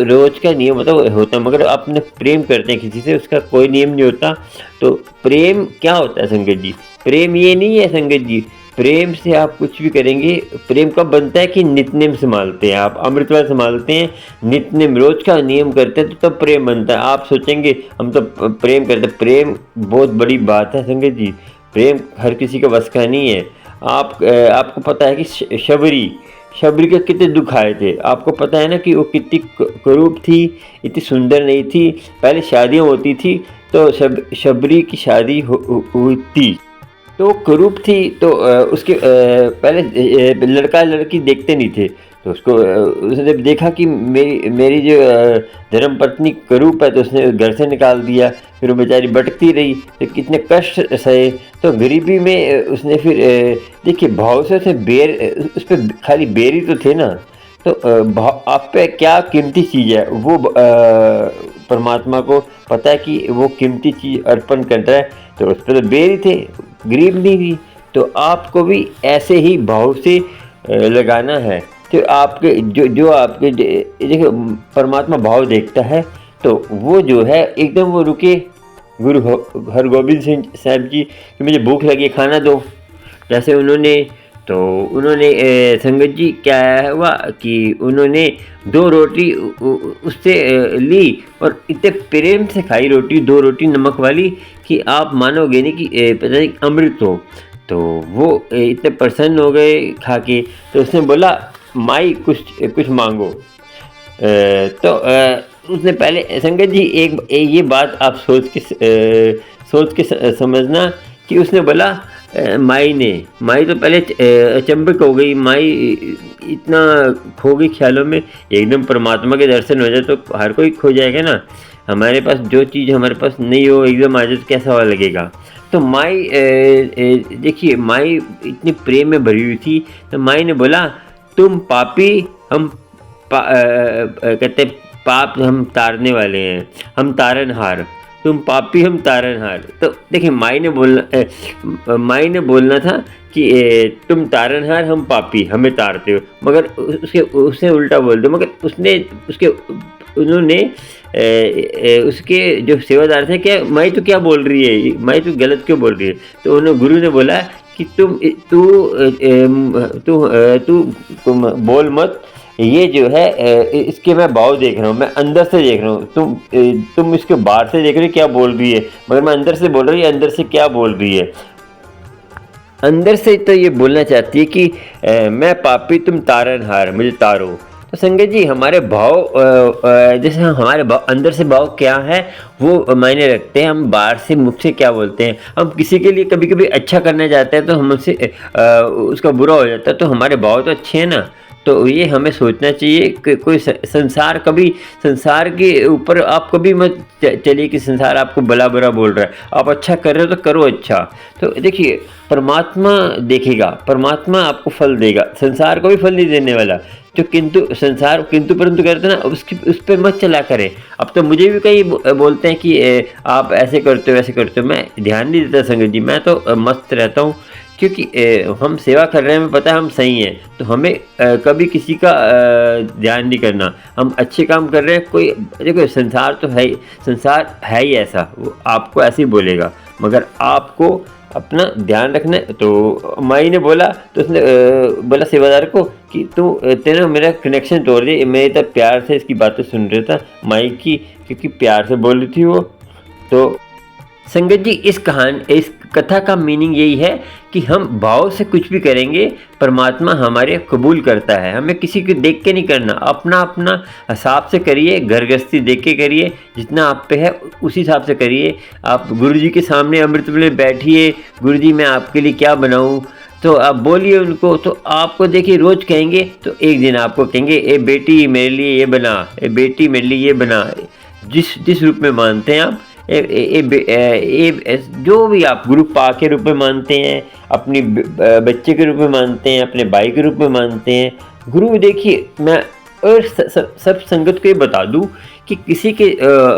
रोज का नियम होता है, मगर आपने प्रेम करते हैं किसी से, उसका कोई नियम नहीं होता। तो प्रेम क्या होता है संगत जी, प्रेम ये नहीं है संगत जी, प्रेम से आप कुछ भी करेंगे। प्रेम कब बनता है कि नित्यनेम संभालते हैं, आप अमृतवार संभालते हैं, नित्यनेम रोज का नियम करते हैं, तो तब प्रेम बनता है। आप सोचेंगे हम तो प्रेम करते, प्रेम बहुत बड़ी बात है संगत जी। प्रेम हर किसी का बस का नहीं है। आपको पता है कि शबरी के कितने दुख आए थे। आपको पता है ना कि वो कितनी कुरूप थी, इतनी सुंदर नहीं थी। पहले शादियाँ होती थी तो शबरी की शादी हुई थी तो कुरूप थी, तो उसके पहले लड़का लड़की देखते नहीं थे। तो उसने जब देखा कि मेरी जो धर्म पत्नी कुरूप है तो उसने घर से निकाल दिया। फिर वो बेचारी भटकती रही तो कितने कष्ट सहे। तो गरीबी में उसने फिर देखिए भाव से उस पर खाली बेर ही तो थे ना। तो आप पे क्या कीमती चीज़ है वो परमात्मा को पता है कि वो कीमती चीज़ अर्पण कर रहा है, तो उस पर तो बेर ही थे, गरीब नहीं थी। तो आपको भी ऐसे ही भाव से लगाना है। तो आपके जो आपके देखिए परमात्मा भाव देखता है तो वो जो है एकदम वो रुके। गुरु हरगोबिंद सिंह साहब जी कि मुझे भूख लगी खाना दो, जैसे उन्होंने संगत जी क्या हुआ कि उन्होंने 2 रोटी उससे ली और इतने प्रेम से खाई रोटी, 2 रोटी नमक वाली कि आप मानोगे नहीं कि पता नहीं अमृत हो। तो वो इतने प्रसन्न हो गए खा के। तो उसने बोला माई कुछ मांगो। तो उसने पहले संगत जी एक ये बात आप सोच के समझना कि उसने बोला माई तो पहले अचंभित हो गई। माई इतना खो गई ख्यालों में। एकदम परमात्मा के दर्शन हो जाए तो हर कोई खो जाएगा ना। हमारे पास जो चीज़ हमारे पास नहीं हो एकदम आ जाए तो कैसा हुआ लगेगा। तो माई देखिए माई इतनी प्रेम में भरी हुई थी। तो माई ने बोला तुम पापी, हम कहते पाप हम तारने वाले हैं, हम तारनहार। तुम पापी हम तारनहार। तो देखिए माई ने बोलना था कि तुम तारनहार हम पापी, हमें तारते हो। मगर उसने उल्टा बोल दिया। मगर उन्होंने उसके जो सेवादार थे क्या माई तो क्या बोल रही है, माई तो गलत क्यों बोल रही है। तो उन्होंने गुरु ने बोला कि तुम बोल मत। ये जो है इसके मैं भाव देख रहा हूँ, मैं अंदर से देख रहा हूँ। तुम इसके बाहर से देख रहे हो क्या बोल रही है, मगर मैं अंदर से बोल रहा हूँ ये अंदर से क्या बोल रही है। अंदर से तो ये बोलना चाहती है कि मैं पापी तुम तारनहार, मुझे तारो। तो संगत जी हमारे भाव जैसे हमारे भाव अंदर से भाव क्या है वो मायने रखते हैं। हम बाहर से मुख से क्या बोलते हैं। हम किसी के लिए कभी कभी अच्छा करना चाहते हैं तो हमसे उसका बुरा हो जाता है। तो हमारे भाव तो अच्छे हैं ना। तो ये हमें सोचना चाहिए कि कोई संसार के ऊपर आप कभी मत चलिए कि संसार आपको भला बुरा बोल रहा है। आप अच्छा कर रहे हो तो करो अच्छा। तो देखिए परमात्मा देखेगा, परमात्मा आपको फल देगा, संसार को भी फल नहीं देने वाला। जो संसार किंतु परंतु करते ना उस पर मत चला करें। अब तो मुझे भी कई बोलते हैं कि आप ऐसे करते हो ऐसे करते हो। मैं ध्यान नहीं देता संगत जी, मैं तो मस्त रहता हूँ क्योंकि हम सेवा कर रहे हैं, हमें पता है हम सही हैं। तो हमें कभी किसी का ध्यान नहीं करना। हम अच्छे काम कर रहे हैं। कोई देखो संसार तो है, संसार है ही ऐसा, वो आपको ऐसे ही बोलेगा। मगर आपको अपना ध्यान रखना है। तो माई ने बोला तो उसने बोला सेवादार को कि तेने मेरा कनेक्शन तोड़ दिया। मैं इतना प्यार से इसकी बातें सुन रहा था माई की, क्योंकि प्यार से बोल रही थी वो। तो संगत जी इस कथा का मीनिंग यही है कि हम भाव से कुछ भी करेंगे परमात्मा हमारे कबूल करता है। हमें किसी को देख के नहीं करना, अपना हिसाब से करिए, घर गृहस्थी देख के करिए, जितना आप पे है उसी हिसाब से करिए। आप गुरु जी के सामने अमृत में बैठिए, गुरु जी मैं आपके लिए क्या बनाऊं, तो आप बोलिए उनको। तो आपको देखिए रोज़ कहेंगे तो एक दिन आपको कहेंगे ए बेटी मेरे लिए ये बना, ए बेटी मेरे लिए ये बना। जिस रूप में मानते हैं आप जो भी आप गुरु पा के रूप में मानते हैं, अपनी बच्चे के रूप में मानते हैं, अपने भाई के रूप में मानते हैं। गुरु देखिए मैं और सब संगत को ये बता दूं कि किसी के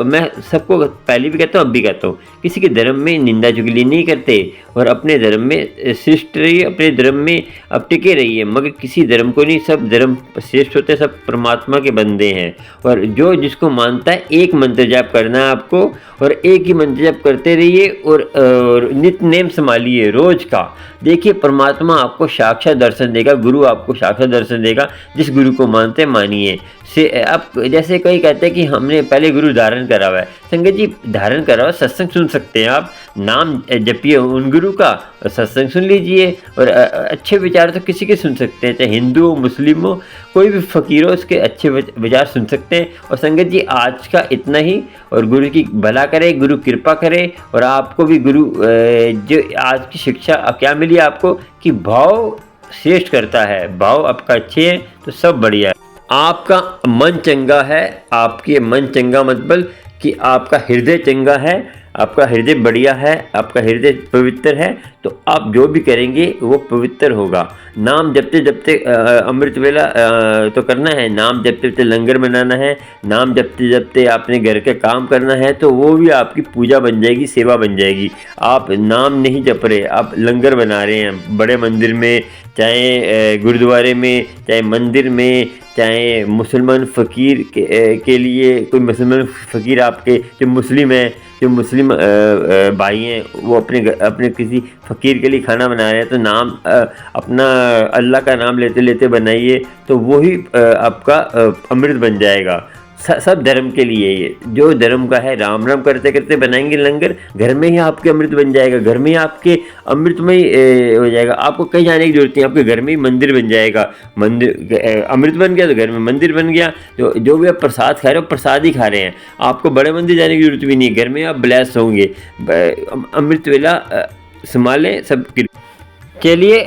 मैं सबको पहले भी कहता हूँ अब भी कहता हूँ, किसी के धर्म में निंदा चुगली नहीं करते और अपने धर्म में श्रेष्ठ रहिए, अपने धर्म में अब टिके रहिए। मगर किसी धर्म को नहीं, सब धर्म श्रेष्ठ होते हैं, सब परमात्मा के बंदे हैं। और जो जिसको मानता है एक मंत्र जाप करना है आपको, और एक ही मंत्र जाप करते रहिए और नित्य नेम संभालिए रोज का। देखिए परमात्मा आपको साक्षात दर्शन देगा, गुरु आपको साक्षात दर्शन देगा। जिस गुरु को मानते हैं मानिए। से अब जैसे कोई कहते हैं कि हमने पहले गुरु धारण करा हुआ है, संगत जी धारण करा हुआ सत्संग सुन सकते हैं आप, नाम जपिए उन गुरु का और सत्संग सुन लीजिए। और अच्छे विचार तो किसी के सुन सकते हैं, चाहे हिंदू हो मुस्लिम हो, कोई भी फ़कीर हो उसके अच्छे विचार सुन सकते हैं। और संगत जी आज का इतना ही, और गुरु की भला करे, गुरु कृपा करे। और आपको भी गुरु जो आज की शिक्षा क्या मिली आपको कि भाव श्रेष्ठ करता है, भाव आपका अच्छे है तो सब बढ़िया है। आपका मन चंगा है, आपके मन चंगा मतलब कि आपका हृदय चंगा है, आपका हृदय बढ़िया है, आपका हृदय पवित्र है, तो आप जो भी करेंगे वो पवित्र होगा। नाम जपते जपते अमृत वेला तो करना है, नाम जपते जपते लंगर बनाना है, नाम जपते जपते आपने घर के काम करना है, तो वो भी आपकी पूजा बन जाएगी, सेवा बन जाएगी। आप नाम नहीं जप रहे, आप लंगर बना रहे हैं बड़े मंदिर में, चाहे गुरुद्वारे में, चाहे मंदिर में, चाहे मुसलमान फ़कीर के लिए, कोई मुसलमान फ़कीर आपके जो मुस्लिम हैं, जो मुस्लिम भाई हैं, वो अपने किसी फ़कीर के लिए खाना बना रहे हैं, तो नाम अपना अल्लाह का नाम लेते लेते बनाइए, तो वही आपका अमृत बन जाएगा। सब धर्म के लिए ये जो धर्म का है, राम राम करते करते बनाएंगे लंगर, घर में ही आपके अमृत बन जाएगा, घर में ही आपके अमृतमय हो जाएगा। आपको कहीं जाने की जरूरत नहीं, आपके घर में ही मंदिर बन जाएगा। मंदिर अमृत बन गया तो घर में मंदिर बन गया। जो भी आप प्रसाद खा रहे हो प्रसाद ही खा रहे हैं, आपको बड़े मंदिर जाने की जरूरत भी नहीं है, घर में आप ब्लेस होंगे। अमृत वेला संभालें सब। चलिए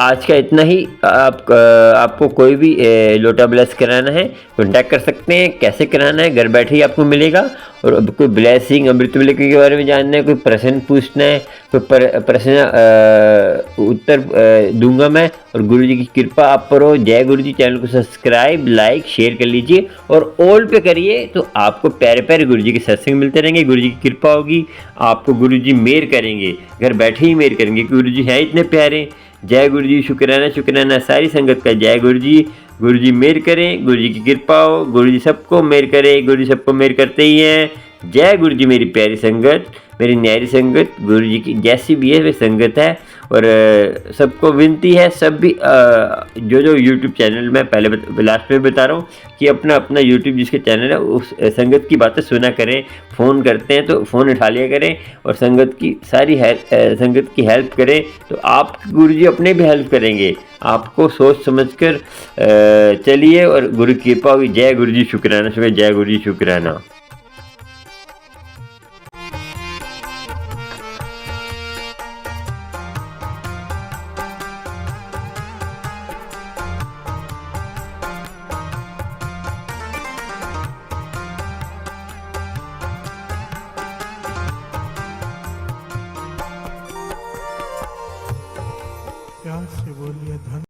आज का इतना ही। आपको कोई भी लोटा ब्लेस कराना है कॉन्टैक्ट कर सकते हैं। कैसे कराना है घर बैठे ही आपको मिलेगा। और अब कोई ब्लेसिंग अमृत वेले के बारे में जानना है, कोई प्रश्न पूछना है, कोई प्रश्न उत्तर दूंगा मैं। और गुरु जी की कृपा आप पर हो। जय गुरु जी। चैनल को सब्सक्राइब लाइक शेयर कर लीजिए और ऑल पे करिए, तो आपको प्यारे प्यारे गुरु जी के सत्संग मिलते रहेंगे। गुरु जी की कृपा होगी, आपको गुरु जी मेहर करेंगे, घर बैठे ही मेहर करेंगे। गुरु जी हैं इतने प्यारे। जय गुरु जी। शुक्राना शुक्राना सारी संगत का। जय गुरु जी। गुरु जी मेहर करें, गुरु जी की कृपा हो, गुरु जी सबको मेहर करें, गुरु जी सबको मेहर करते ही हैं। जय गुरु जी। मेरी प्यारी संगत, मेरी न्यारी संगत, गुरु जी की जैसी भी है वे संगत है। और सबको विनती है, सब भी जो यूट्यूब चैनल में पहले लास्ट में बता रहा हूँ कि अपना अपना यूट्यूब जिसके चैनल है उस संगत की बातें सुना करें। फ़ोन करते हैं तो फ़ोन उठा लिया करें और संगत की सारी संगत की हेल्प करें, तो आप गुरु जी अपने भी हेल्प करेंगे। आपको सोच समझ कर चलिए और गुरु की कृपा होगी। जय गुरु जी। शुक्राना। जय गुरु जी। शुक्राना।